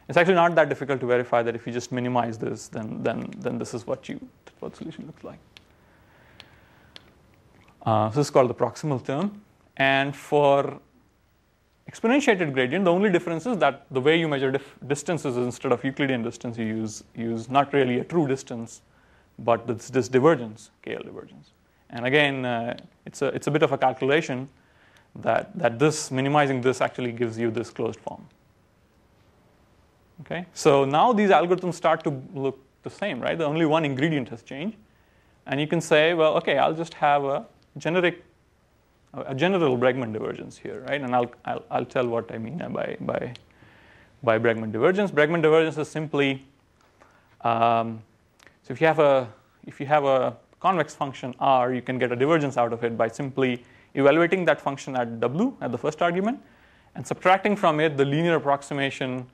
It's actually not that difficult to verify that if you just minimize this, then this is what the solution looks like. So this is called the proximal term. And for exponentiated gradient, the only difference is that the way you measure distances, instead of Euclidean distance, you use not really a true distance, but this divergence, KL divergence. And again, it's a bit of a calculation that this minimizing this actually gives you this closed form. Okay, so now these algorithms start to look the same, right? The only one ingredient has changed, and you can say, well, okay, I'll just have a general Bragman divergence here, right? And I'll tell what I mean by Bragman divergence. Bragman divergence is simply so if you have a convex function R, you can get a divergence out of it by simply evaluating that function at W at the first argument and subtracting from it the linear approximation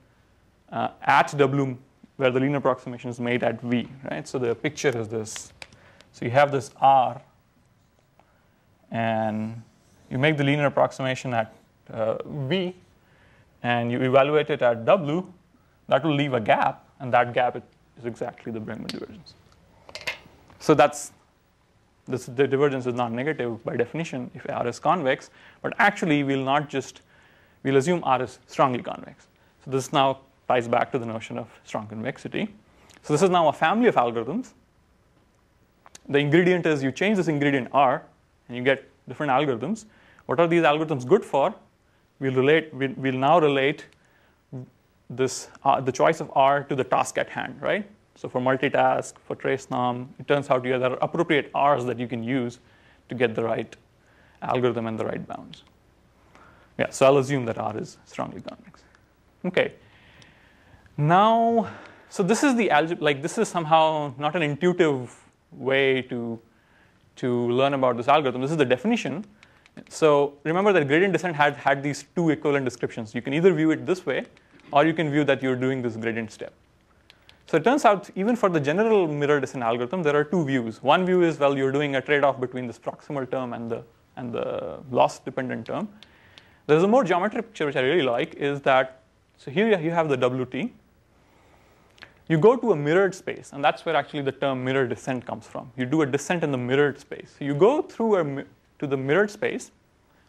at W, where the linear approximation is made at V, right? So the picture is this. So you have this R, and you make the linear approximation at V, and you evaluate it at W. That will leave a gap, and that gap is exactly the Bragman divergence. So that's the divergence is not negative by definition if R is convex, but actually we'll assume R is strongly convex. So this now ties back to the notion of strong convexity. So this is now a family of algorithms. The ingredient is you change this ingredient R and you get different algorithms. What are these algorithms good for? We'll now relate this the choice of R to the task at hand, right? So for multitask, for trace norm, it turns out there are appropriate R's that you can use to get the right algorithm and the right bounds. Yeah, so I'll assume that R is strongly convex. Okay. Now, so this is the algebra. This is somehow not an intuitive way to learn about this algorithm. This is the definition. So remember that gradient descent had these two equivalent descriptions. You can either view it this way, or you can view that you're doing this gradient step. So it turns out even for the general mirror descent algorithm, there are two views. One view is, well, you're doing a trade-off between this proximal term and the loss-dependent term. There's a more geometric picture which I really like is that, so here you have the WT. You go to a mirrored space, and that's where actually the term mirror descent comes from. You do a descent in the mirrored space. So you go through to the mirrored space.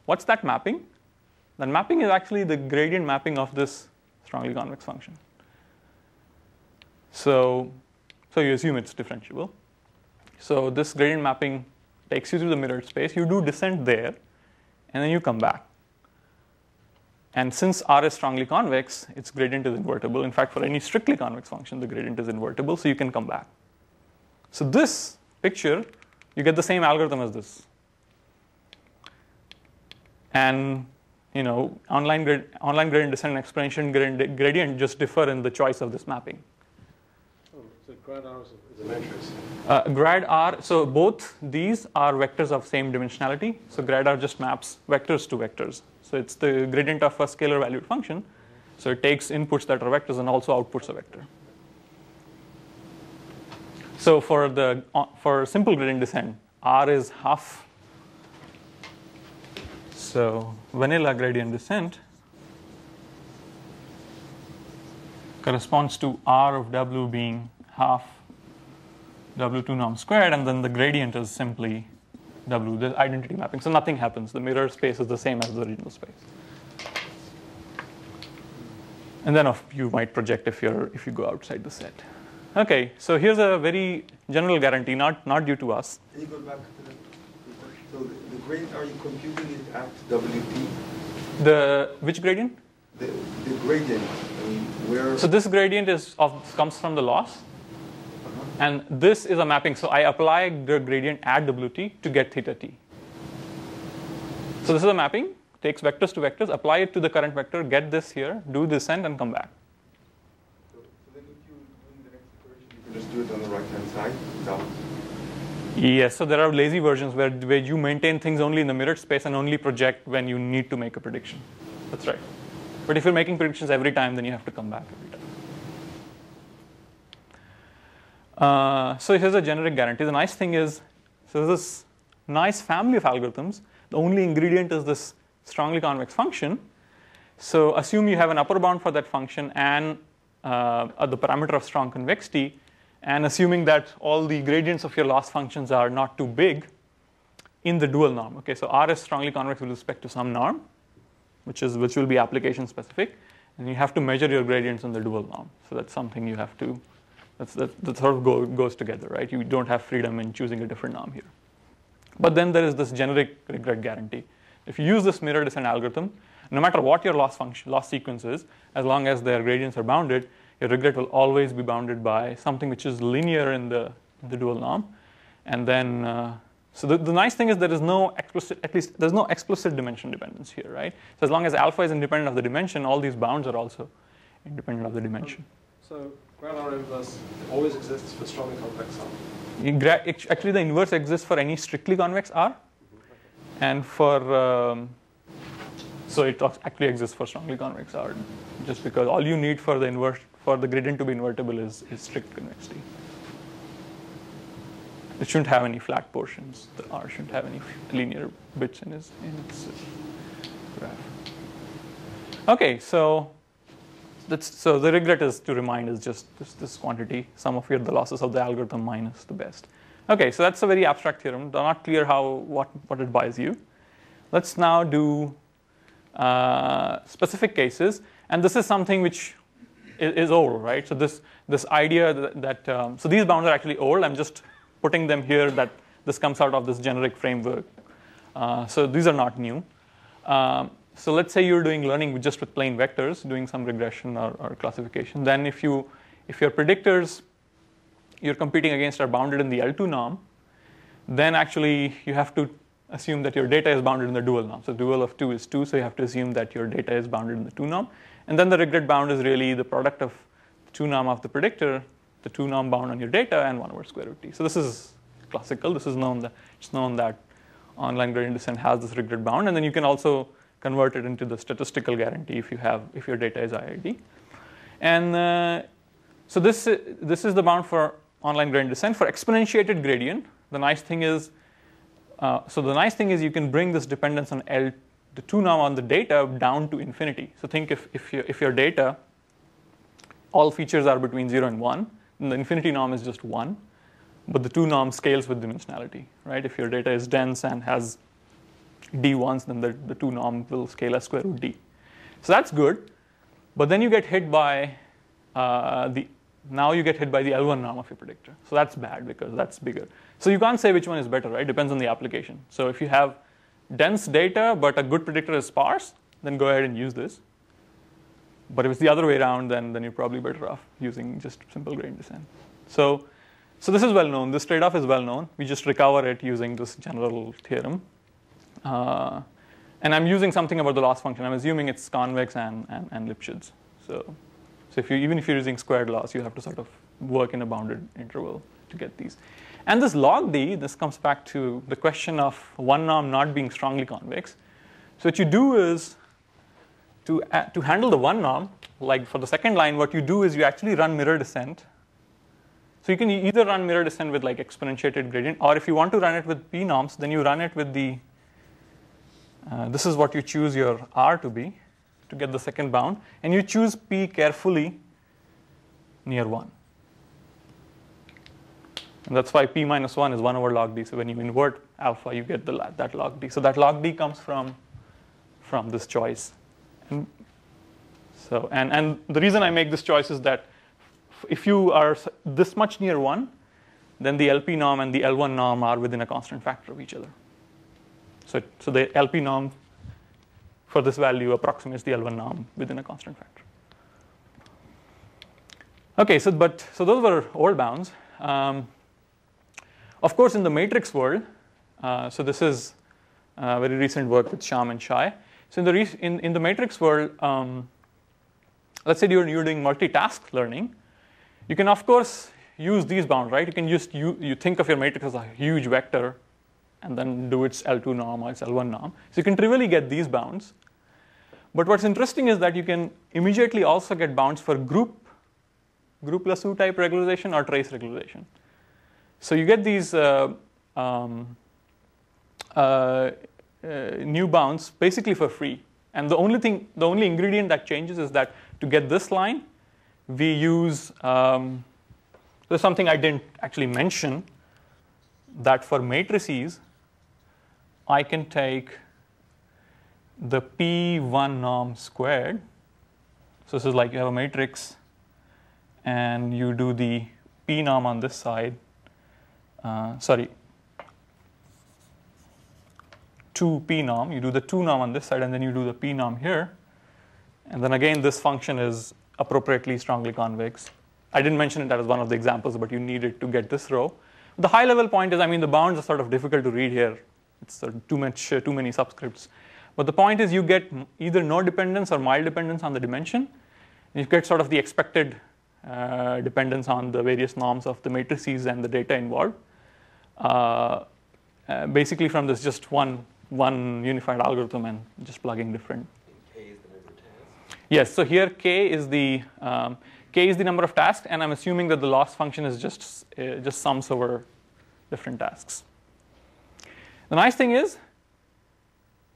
What's that mapping? That mapping is actually the gradient mapping of this strongly convex function. So you assume it's differentiable. So this gradient mapping takes you through the mirrored space. You do descent there, and then you come back. And since R is strongly convex, its gradient is invertible. In fact, for any strictly convex function, the gradient is invertible, so you can come back. So this picture, you get the same algorithm as this. And online gradient descent and exponential gradient just differ in the choice of this mapping. Oh, so grad R is a matrix. Grad R, so both these are vectors of same dimensionality. So grad R just maps vectors to vectors. So it's the gradient of a scalar valued function. So it takes inputs that are vectors and also outputs a vector. So for simple gradient descent, R is half. So vanilla gradient descent corresponds to R of W being half W2 norm squared, and then the gradient is simply W, the identity mapping. So nothing happens. The mirror space is the same as the original space. And then you might project if you go outside the set. Okay, so here's a very general guarantee, not due to us. Can you go back to that? So the gradient, are you computing it at WT? Which gradient? The gradient. I mean, where? So this gradient comes from the loss. And this is a mapping. So I apply the gradient at WT to get theta t. So this is a mapping. Takes vectors to vectors, apply it to the current vector, get this here, do descent, and come back. So then if you do the next iteration, you can just do it on the right-hand side? Down. Yes, so there are lazy versions where you maintain things only in the mirrored space and only project when you need to make a prediction. That's right. But if you're making predictions every time, then you have to come back every time. So here's a generic guarantee. The nice thing is, so there's this nice family of algorithms. The only ingredient is this strongly convex function. So assume you have an upper bound for that function and the parameter of strong convexity, and assuming that all the gradients of your loss functions are not too big in the dual norm. Okay, so R is strongly convex with respect to some norm, which will be application specific, and you have to measure your gradients in the dual norm. So that's something you have to. That sort of goes together, right? You don't have freedom in choosing a different norm here. But then there is this generic regret guarantee. If you use this mirror descent algorithm, no matter what your loss sequence is, as long as their gradients are bounded, your regret will always be bounded by something which is linear in the dual norm. And then, so the nice thing is there is no explicit, at least there's no explicit dimension dependence here, right? So as long as alpha is independent of the dimension, all these bounds are also independent of the dimension. So grad R inverse always exists for strongly convex R. Actually, the inverse exists for any strictly convex R, and so it actually exists for strongly convex R, just because all you need for the gradient to be invertible is strict convexity. It shouldn't have any flat portions. The R shouldn't have any linear bits in its graph. Okay, so the regret is, to remind, is just this quantity, sum of the losses of the algorithm minus the best. Okay, so that's a very abstract theorem. Not clear what it buys you. Let's now do specific cases, and this is something which is old, right? So this idea that so these bounds are actually old. I'm just putting them here that this comes out of this generic framework. So these are not new. So let's say you're doing learning just with plain vectors, doing some regression or classification. Then if your predictors you're competing against are bounded in the L2 norm, then actually you have to assume that your data is bounded in the dual norm. So dual of 2 is 2, so you have to assume that your data is bounded in the 2 norm. And then the regret bound is really the product of the 2 norm of the predictor, the 2 norm bound on your data, and 1 over square root t. So this is classical. This is it's known that online gradient descent has this regret bound, and then you can also convert it into the statistical guarantee if your data is IID. And so this is the bound for online gradient descent. For exponentiated gradient, the nice thing is you can bring this dependence on the 2 norm on the data down to infinity. So think if your data, all features are between 0 and 1, then the infinity norm is just 1, but the 2 norm scales with dimensionality, right? If your data is dense and has d1s, then the 2 norm will scale as square root d. So that's good, but then you get hit by the L1 norm of your predictor. So that's bad because that's bigger. So you can't say which one is better, right? Depends on the application. So if you have dense data but a good predictor is sparse, then go ahead and use this. But if it's the other way around, then you're probably better off using just simple gradient descent. So this is well known. This trade-off is well known. We just recover it using this general theorem. And I'm using something about the loss function. I'm assuming it's convex and Lipschitz. So even if you're using squared loss, you have to sort of work in a bounded interval to get these. And this log d, this comes back to the question of 1 norm not being strongly convex. So what you do is, to handle the 1 norm, like for the second line, what you do is you actually run mirror descent. So you can either run mirror descent with like exponentiated gradient, or if you want to run it with p norms, then you run it with the, this is what you choose your r to be, to get the second bound, and you choose p carefully near 1. And that's why p minus 1 is 1 over log d. So when you invert alpha, you get that log d. So that log d comes from this choice. And the reason I make this choice is that if you are this much near 1, then the LP norm and the L1 norm are within a constant factor of each other. So the LP norm for this value approximates the L1 norm within a constant factor. Okay, so those were old bounds. Of course, in the matrix world, so this is very recent work with Sham and Shai. So in the matrix world, let's say you're doing multitask learning, you can of course use these bounds, right? You can just you think of your matrix as a huge vector, and then do its L2 norm or its L1 norm. So you can trivially get these bounds. But what's interesting is that you can immediately also get bounds for group Lasso type regularization or trace regularization. So you get these new bounds basically for free. And the only ingredient that changes is that to get this line, we use, there's something I didn't actually mention, that for matrices, I can take the P1 norm squared. So this is like you have a matrix, and you do the P norm on this side. 2P norm. You do the 2 norm on this side, and then you do the P norm here. And then again, this function is appropriately strongly convex. I didn't mention it as one of the examples, but you need it to get this row. The high level point is, the bounds are sort of difficult to read here. It's sort of too many subscripts. But the point is you get either no dependence or mild dependence on the dimension. And you get sort of the expected dependence on the various norms of the matrices and the data involved. Basically from this just one unified algorithm and just plugging different. K is the number of tasks? Yes, so here K is the number of tasks, and I'm assuming that the loss function is just sums over different tasks. The nice thing is,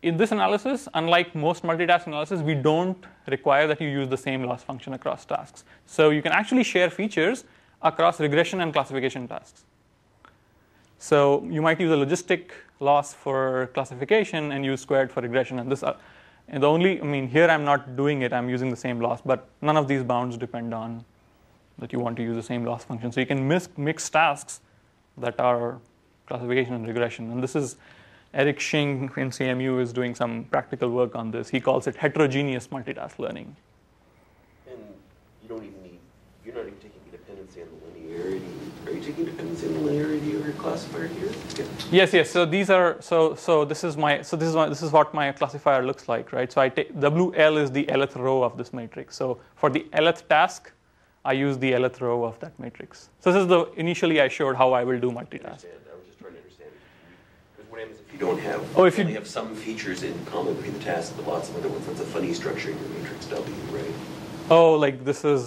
in this analysis, unlike most multitask analysis, we don't require that you use the same loss function across tasks. So you can actually share features across regression and classification tasks. So you might use a logistic loss for classification and use squared for regression. And this, and the only, I mean, here I'm not doing it. I'm using the same loss, but none of these bounds depend on that you want to use the same loss function. So you can mix tasks that are classification and regression. And this is Eric Xing in CMU is doing some practical work on this. He calls it heterogeneous multitask learning. And you don't even need, you're not even taking dependency on the linearity. Are you taking dependency on the linearity of your classifier here? Yes, yes. So these are this is what my classifier looks like, right? So I take WL is the lth row of this matrix. So for the lth task, I use the lth row of that matrix. So this is the initially I showed how I will do multitask. I was just trying to understand. Because what happens if you don't have only have some features in common between the tasks but lots of other ones? That's a funny structure in your matrix W, right? Oh, like this is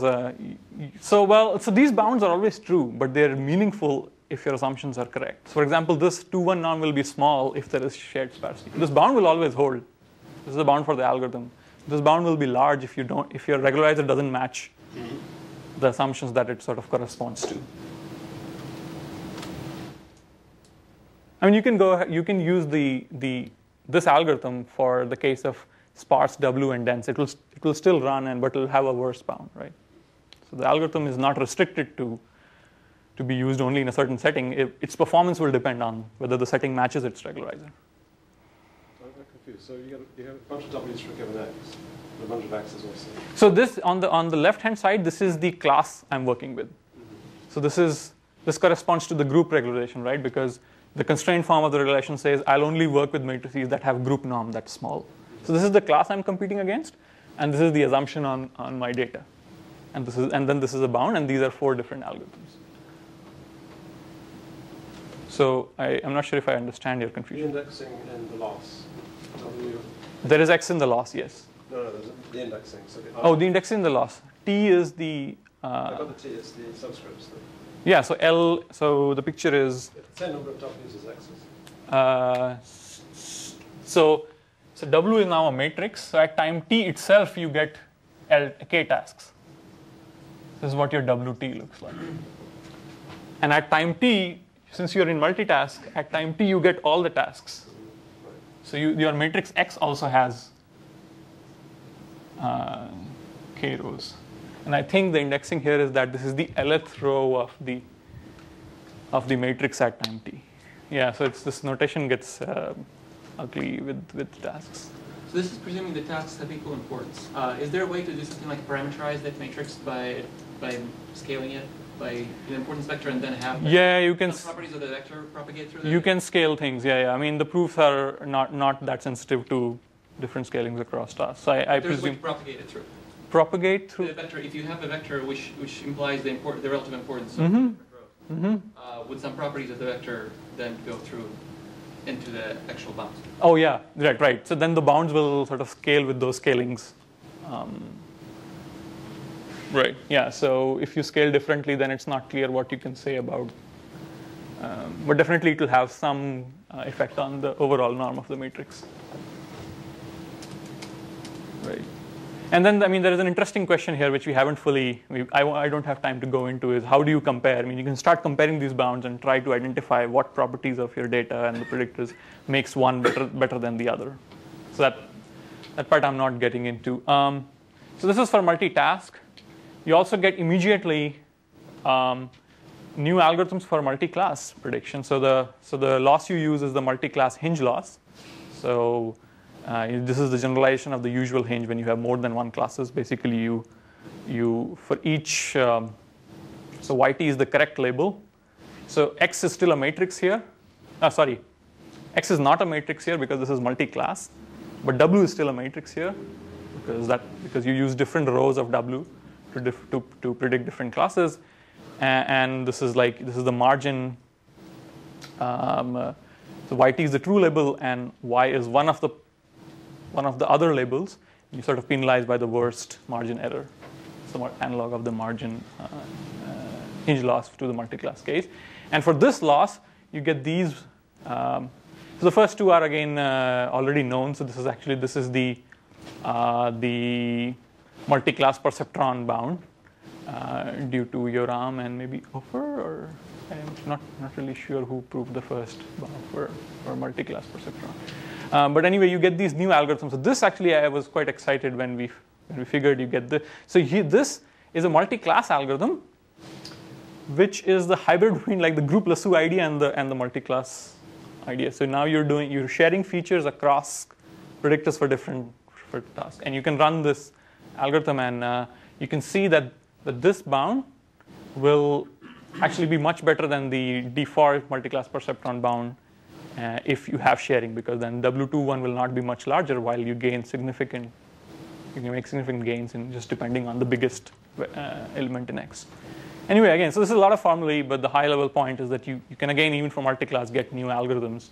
so these bounds are always true, but they're meaningful if your assumptions are correct. So for example, this 2-1 norm will be small if there is shared sparsity. This bound will always hold. This is the bound for the algorithm. This bound will be large if your regularizer doesn't match the assumptions that it sort of corresponds to. I mean, you can use this algorithm for the case of sparse W and dense. It will still run, but it will have a worse bound, right? So the algorithm is not restricted to be used only in a certain setting. Its performance will depend on whether the setting matches its regularizer. I'm very confused. So you have a bunch of W's for a given x, and a bunch of x's also. So this on the left-hand side, this is the class I'm working with. So this corresponds to the group regularization, right? Because the constrained form of the regulation says I'll only work with matrices that have group norm that's small. So this is the class I'm competing against, and this is the assumption on my data. And then this is a bound, and these are 4 different algorithms. So I'm not sure if I understand your confusion. The indexing and the loss. W. There is X in the loss, yes. No, there's the indexing. So the indexing in the loss. T is the. I got the T. It's the subscripts. Yeah. So L. So the picture is. Same number of W's as x's. So W is now a matrix. So at time t itself, you get k tasks. This is what your WT looks like. And at time t, since you're in multitask, at time t you get all the tasks. So your matrix X also has k rows. And I think the indexing here is that this is the lth row of the matrix at time t. Yeah. So this notation gets ugly with tasks. So this is presuming the tasks have equal importance. Is there a way to do something like parameterize that matrix by scaling it by the importance vector and then have you can properties of the vector propagate through? You can scale things. Yeah. I mean, the proofs are not that sensitive to different scalings across tasks. So I There's presume a way to propagate it through. Propagate through The vector. If you have a vector which implies the relative importance of different rows, would some properties of the vector then go through into the actual bounds? Oh yeah, right. So then the bounds will sort of scale with those scalings. Right. Yeah. So if you scale differently, then it's not clear what you can say about. But definitely it will have some effect on the overall norm of the matrix. Right. And then, I mean, there is an interesting question here which we haven't I don't have time to go into, is how do you compare? I mean, you can start comparing these bounds and try to identify what properties of your data and the predictors makes one better than the other. So that part I'm not getting into. So this is for multitask. You also get immediately new algorithms for multi-class prediction. So the loss you use is the multi-class Hinge loss. So this is the generalization of the usual Hinge when you have more than one classes. Basically, you for each, so YT is the correct label. So X is still a matrix here. Sorry, X is not a matrix here because this is multi-class, but W is still a matrix here because you use different rows of W to predict different classes, and this is the margin. So YT is the true label, and Y is one of the other labels. You sort of penalize by the worst margin error, somewhat analog of the margin Hinge loss to the multi-class case. And for this loss, you get these. So the first two are again already known. So this is the multi-class perceptron bound due to Yoram and maybe Ofer, or I'm not really sure who proved the first bound for multi-class perceptron. But anyway, you get these new algorithms. So this actually, I was quite excited when we figured you get this. So this is a multi-class algorithm, which is the hybrid between like the group lasso idea and the multi-class idea. So now you're sharing features across predictors for different tasks, and you can run this algorithm, and you can see that this bound will actually be much better than the default multi-class perceptron bound if you have sharing, because then W21 will not be much larger while you gain significant. You can make significant gains in just depending on the biggest element in X. Anyway, again, so this is a lot of formulae, but the high-level point is that you can, again, even from multi-class, get new algorithms.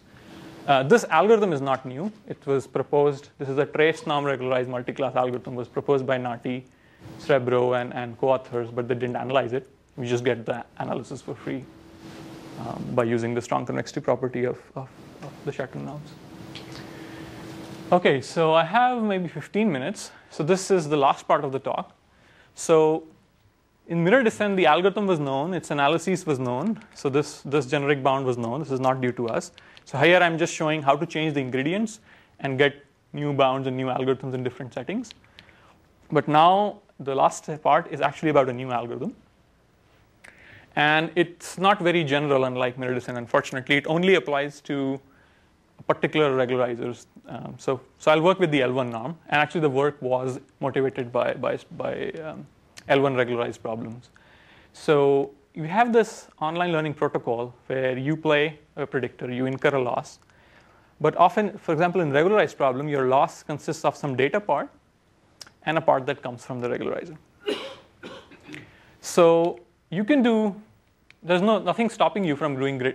This algorithm is not new. It was proposed. This is a trace norm regularized multi-class algorithm. Was proposed by Nati, Srebro, and co-authors, but they didn't analyze it. We just get the analysis for free by using the strong convexity property of the Schatten Norms. Okay, so I have maybe 15 minutes. So this is the last part of the talk. So in mirror descent, the algorithm was known. Its analysis was known. So this generic bound was known. This is not due to us. So here I'm just showing how to change the ingredients and get new bounds and new algorithms in different settings. But now the last part is actually about a new algorithm. And it's not very general, unlike mirror descent, unfortunately. It only applies to particular regularizers. So I'll work with the L1 norm. And actually the work was motivated by L1 regularized problems. So you have this online learning protocol where you play a predictor, you incur a loss. But often, for example, in regularized problem, your loss consists of some data part and a part that comes from the regularizer. So you can do, there's nothing stopping you from doing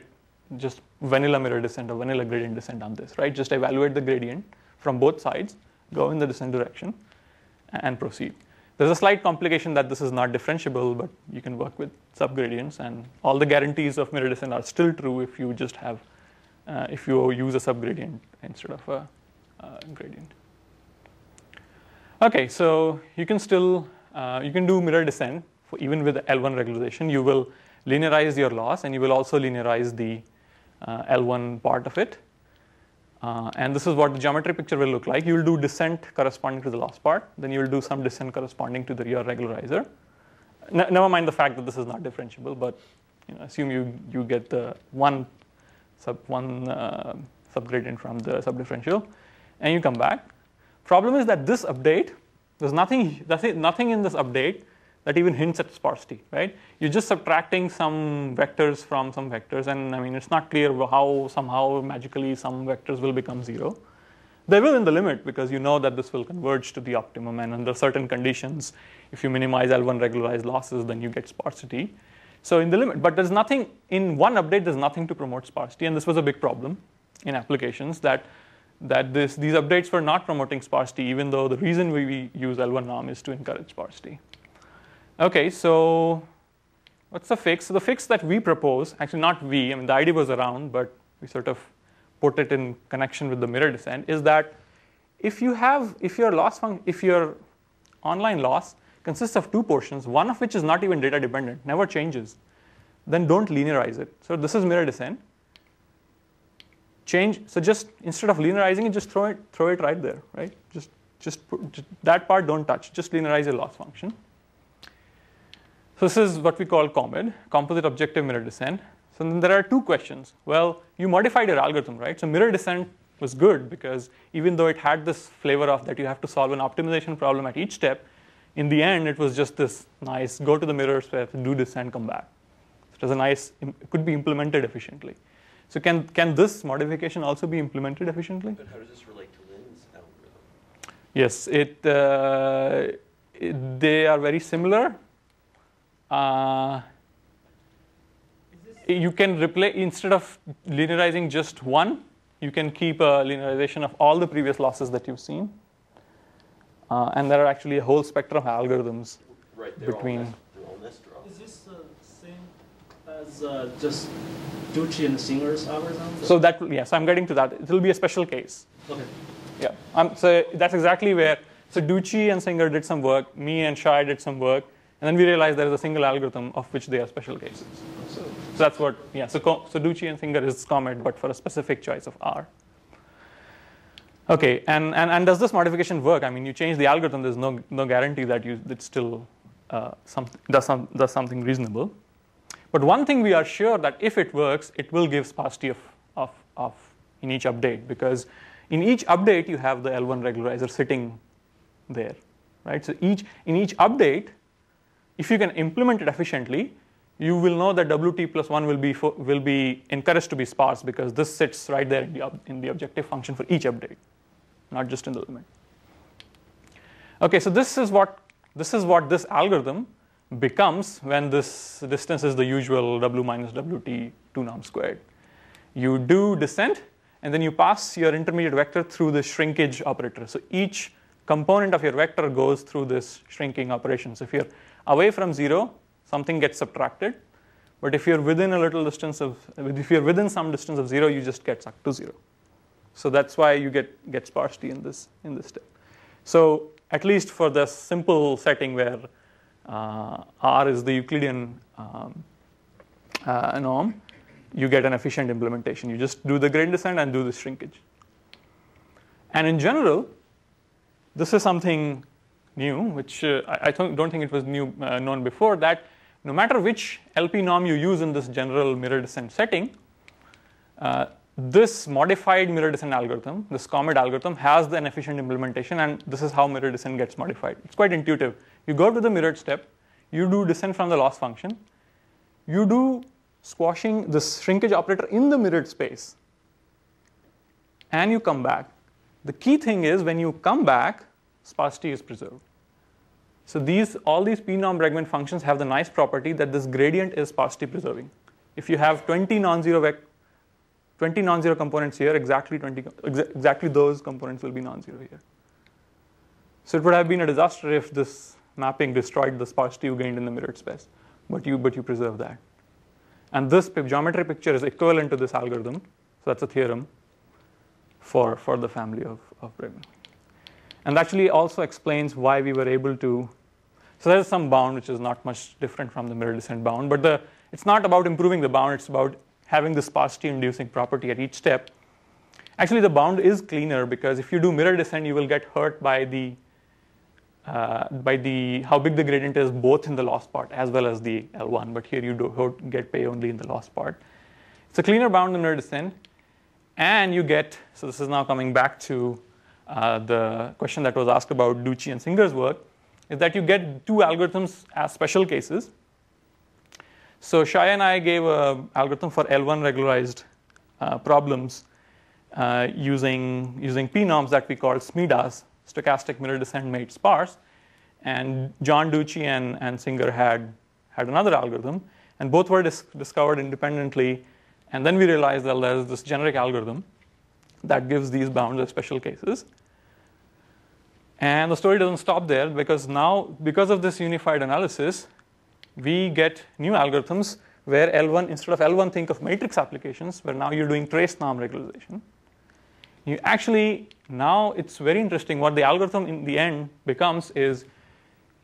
just vanilla mirror descent or vanilla gradient descent on this, right? Just evaluate the gradient from both sides, go in the descent direction, and proceed. There's a slight complication that this is not differentiable, but you can work with subgradients, and all the guarantees of mirror descent are still true if you just have, if you use a subgradient instead of a gradient. Okay, so you can still, you can do mirror descent even with L1 regularization. You will linearize your loss, and you will also linearize the L1 part of it. And this is what the geometry picture will look like. You will do descent corresponding to the loss part. Then you will do some descent corresponding to your regularizer. Never mind the fact that this is not differentiable, but assume you get the one subgradient from the subdifferential, and you come back. Problem is that this update, there's nothing in this update that even hints at sparsity, right? You're just subtracting some vectors from some vectors, and I mean, it's not clear how somehow magically some vectors will become 0. They will in the limit, because you know that this will converge to the optimum, and under certain conditions, if you minimize L1 regularized losses, then you get sparsity. So in the limit, but there's nothing, in one update, there's nothing to promote sparsity, and this was a big problem in applications, that these updates were not promoting sparsity, even though the reason we use L1 norm is to encourage sparsity. Okay, so what's the fix? So the fix that we propose, actually not we, I mean the idea was around, but we sort of put it in connection with the mirror descent, is that if your online loss consists of two portions, one of which is not even data dependent, never changes, then don't linearize it. So this is mirror descent. So just instead of linearizing it, just throw it right there, right? Just that part don't touch. Just linearize your loss function. So this is what we call COMID, composite objective mirror descent. So then there are two questions. Well, you modified your algorithm, right? So mirror descent was good because even though it had this flavor of that you have to solve an optimization problem at each step, in the end it was just this nice go to the mirror step, do descent, come back. So it was a nice, it could be implemented efficiently. So can this modification also be implemented efficiently? But how does this relate to Lin's algorithm? Yes, they are very similar. You can replace, instead of linearizing just one, you can keep a linearization of all the previous losses that you've seen. And there are actually a whole spectrum of algorithms between. Is this the same as just Duchi and Singer's algorithm? So that, yes, I'm getting to that. It will be a special case. Okay. Yeah. So that's exactly where. So Duchi and Singer did some work. Me and Shai did some work. And then we realized there is a single algorithm of which they are special cases. So So that's what, yeah, so Duchi and Singer is Comet, but for a specific choice of R. Okay, and does this modification work? I mean, you change the algorithm, there's no guarantee that it still does something reasonable. But one thing we are sure that if it works, it will give sparsity of in each update, because in each update you have the L1 regularizer sitting there, right? So in each update, if you can implement it efficiently, you will know that WT plus 1 will be encouraged to be sparse, because this sits right there in the objective function for each update, not just in the limit. Okay, so this is what this algorithm becomes when this distance is the usual W minus WT 2 norm squared. You do descent, and then you pass your intermediate vector through the shrinkage operator. So each component of your vector goes through this shrinking operation. So if you're away from 0, something gets subtracted. But if you're within if you're within some distance of 0, you just get sucked to 0. So that's why you get sparsity in this step. So at least for the simple setting where R is the Euclidean norm, you get an efficient implementation. You just do the gradient descent and do the shrinkage. And in general, this is something new, which I don't think it was known before, that no matter which LP norm you use in this general mirror descent setting, this modified mirror descent algorithm, this Comet algorithm, has an efficient implementation, and this is how mirror descent gets modified. It's quite intuitive. You go to the mirrored step, you do descent from the loss function, you do squashing this shrinkage operator in the mirrored space, and you come back. The key thing is when you come back, sparsity is preserved. So all these p-norm Bragman functions have the nice property that this gradient is sparsity preserving. If you have 20 non-zero components here, exactly those components will be non-zero here. So it would have been a disaster if this mapping destroyed the sparsity you gained in the mirrored space, but you preserve that. And this geometry picture is equivalent to this algorithm, so that's a theorem for the family of Bragman. And actually also explains why we were able to. So there's some bound which is not much different from the mirror descent bound, but it's not about improving the bound, it's about having the sparsity inducing property at each step. Actually, the bound is cleaner, because if you do mirror descent, you will get hurt by how big the gradient is both in the loss part as well as the L1, but here you don't get pay only in the loss part. It's a cleaner bound in mirror descent, and you get, so this is now coming back to the question that was asked about Duchi and Singer's work, is that you get two algorithms as special cases. So Shai and I gave an algorithm for L1 regularized problems using p-norms that we called SMIDAs, stochastic mirror descent made sparse. And John Duchi and Singer had another algorithm, and both were discovered independently. And then we realized that there's this generic algorithm that gives these bounds as special cases. And the story doesn't stop there, because now, because of this unified analysis, we get new algorithms where L1, instead of L1, think of matrix applications, where now you're doing trace norm regularization. You actually, now it's very interesting. What the algorithm in the end becomes is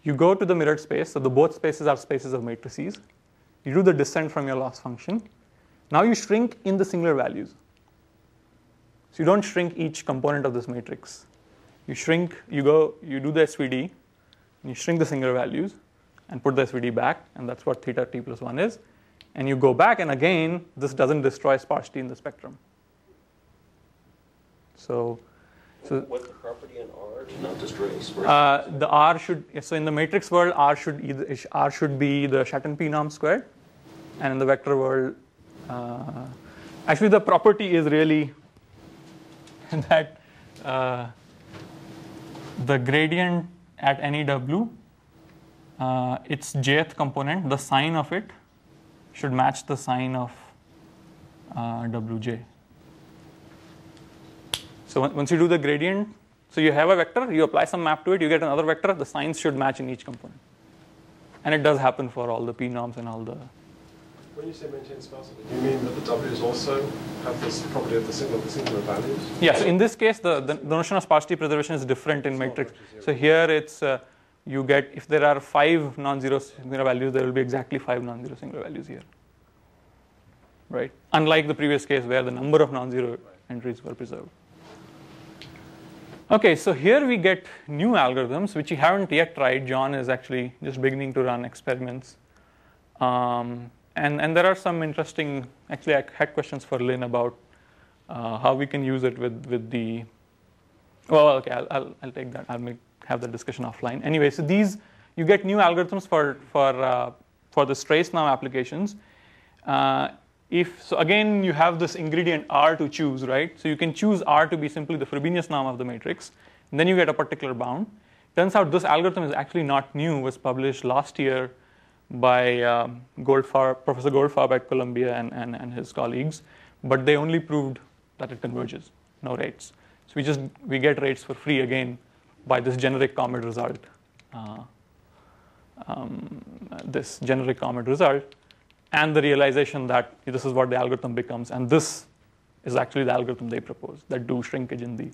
you go to the mirrored space, so the both spaces are spaces of matrices. You do the descent from your loss function. Now you shrink in the singular values. So you don't shrink each component of this matrix. You shrink, you do the SVD, and you shrink the singular values and put the SVD back, and that's what theta t plus 1 is. And you go back, and again, this doesn't destroy sparsity in the spectrum. So what's the property in R to not destroy sparsity? The R should, so in the matrix world, R should be the Schatten p norm squared, and in the vector world, actually the property is really that the gradient at any W, its jth component, the sign of it should match the sign of Wj. So once you do the gradient, so you have a vector, you apply some map to it, you get another vector, the signs should match in each component. And it does happen for all the p norms and all the. When you say maintain sparsity, do you mean that the W's also have this property of the singular values? Yes, in this case, the notion of sparsity preservation is different in matrix. So here it's, you get, if there are 5 non-zero singular values, there will be exactly 5 non-zero singular values here. right? Unlike the previous case where the number of non-zero entries were preserved. Okay, so here we get new algorithms which we haven't yet tried. John is actually just beginning to run experiments. And there are some interesting, actually I had questions for Lynn about how we can use it with the, well, okay, I'll take that. I'll have the discussion offline. Anyway, so these, you get new algorithms for the trace norm applications. So again, you have this ingredient R to choose, right? So you can choose R to be simply the Frobenius norm of the matrix. And then you get a particular bound. Turns out this algorithm is actually not new. It was published last year by Professor Goldfarb at Columbia and his colleagues. But they only proved that it converges, no rates. So we get rates for free again by this generic Comet result. This generic Comet result. And the realization that this is what the algorithm becomes, and this is actually the algorithm they propose that do shrinkage in the.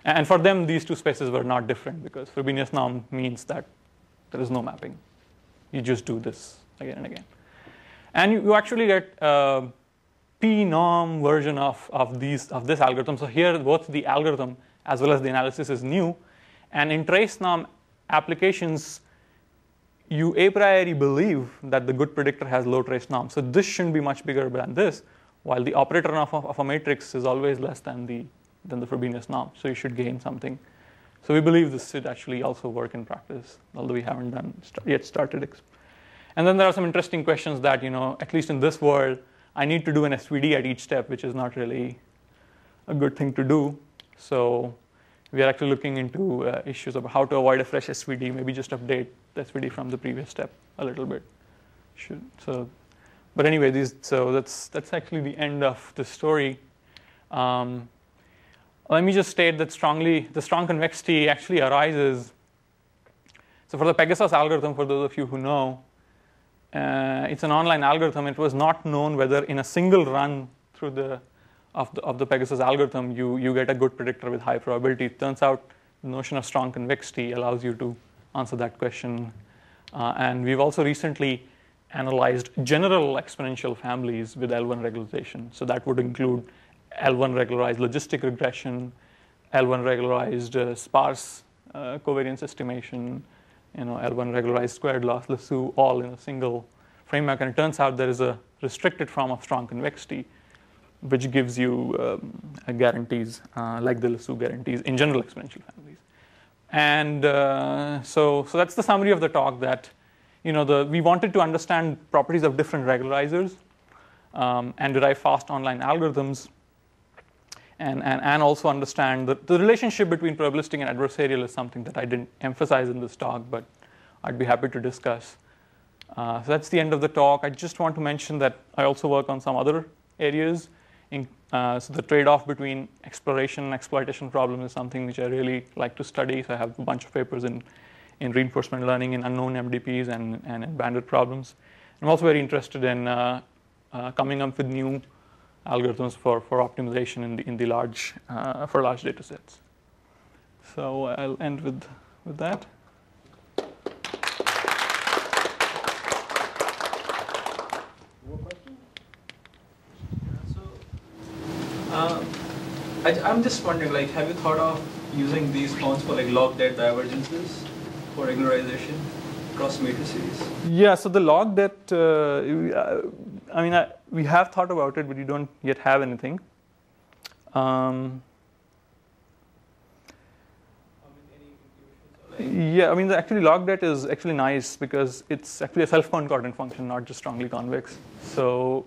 And for them, these two spaces were not different because Frobenius norm means that there is no mapping. You just do this again and again, and you actually get a p-norm version of this algorithm. So here, both the algorithm as well as the analysis is new, and in trace norm applications, you a priori believe that the good predictor has low trace norm. So this shouldn't be much bigger than this, while the operator of a matrix is always less than the Frobenius norm. So you should gain something. So we believe this should actually also work in practice, although we haven't yet started. And then there are some interesting questions that, at least in this world, I need to do an SVD at each step, which is not really a good thing to do. So we are actually looking into issues about how to avoid a fresh SVD, maybe just update the SVD from the previous step a little bit. But anyway, that's actually the end of the story. Let me just state that the strong convexity actually arises. So for the Pegasus algorithm, for those of you who know, it's an online algorithm. It was not known whether in a single run through of the Pegasus algorithm, you get a good predictor with high probability. It turns out the notion of strong convexity allows you to answer that question. And we've also recently analyzed general exponential families with L1 regularization. So that would include L1 regularized logistic regression, L1 regularized sparse covariance estimation, L1 regularized squared loss lasso, all in a single framework. And it turns out there is a restricted form of strong convexity, which gives you guarantees like the lasso guarantees in general exponential families. And so that's the summary of the talk. That we wanted to understand properties of different regularizers and derive fast online algorithms, and also understand the relationship between probabilistic and adversarial is something that I didn't emphasize in this talk, but I'd be happy to discuss. So that's the end of the talk. I just want to mention that I also work on some other areas. So the trade-off between exploration and exploitation problems is something which I really like to study. So I have a bunch of papers in reinforcement learning, in unknown MDPs, and in bandit problems. I'm also very interested in coming up with new algorithms for optimization in the large for large data sets. So I'll end with that. I'm just wondering, have you thought of using these forms for log-det divergences for regularization across matrices? Yeah, so the log-det, we have thought about it, but we don't yet have anything. Yeah, actually log-det is actually nice because it's actually a self-concordant function, not just strongly convex. So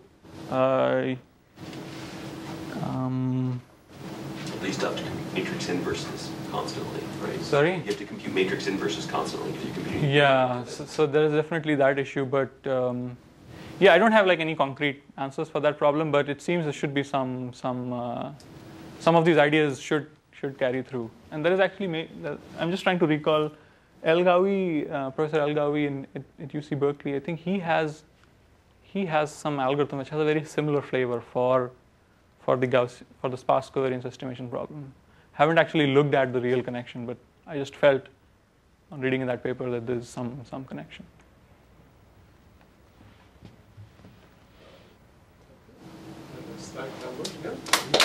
You still have to compute matrix inverses constantly, right? Sorry? You have to compute matrix inverses constantly if you're computing. Yeah, so there is definitely that issue, but yeah, I don't have any concrete answers for that problem, but it seems there should be some of these ideas should carry through. And there is actually, I'm just trying to recall, Professor El Gawi at UC Berkeley. I think he has some algorithm which has a very similar flavor for the sparse covariance estimation problem. Haven't actually looked at the real connection, but I just felt on reading in that paper that there's some connection. want to go?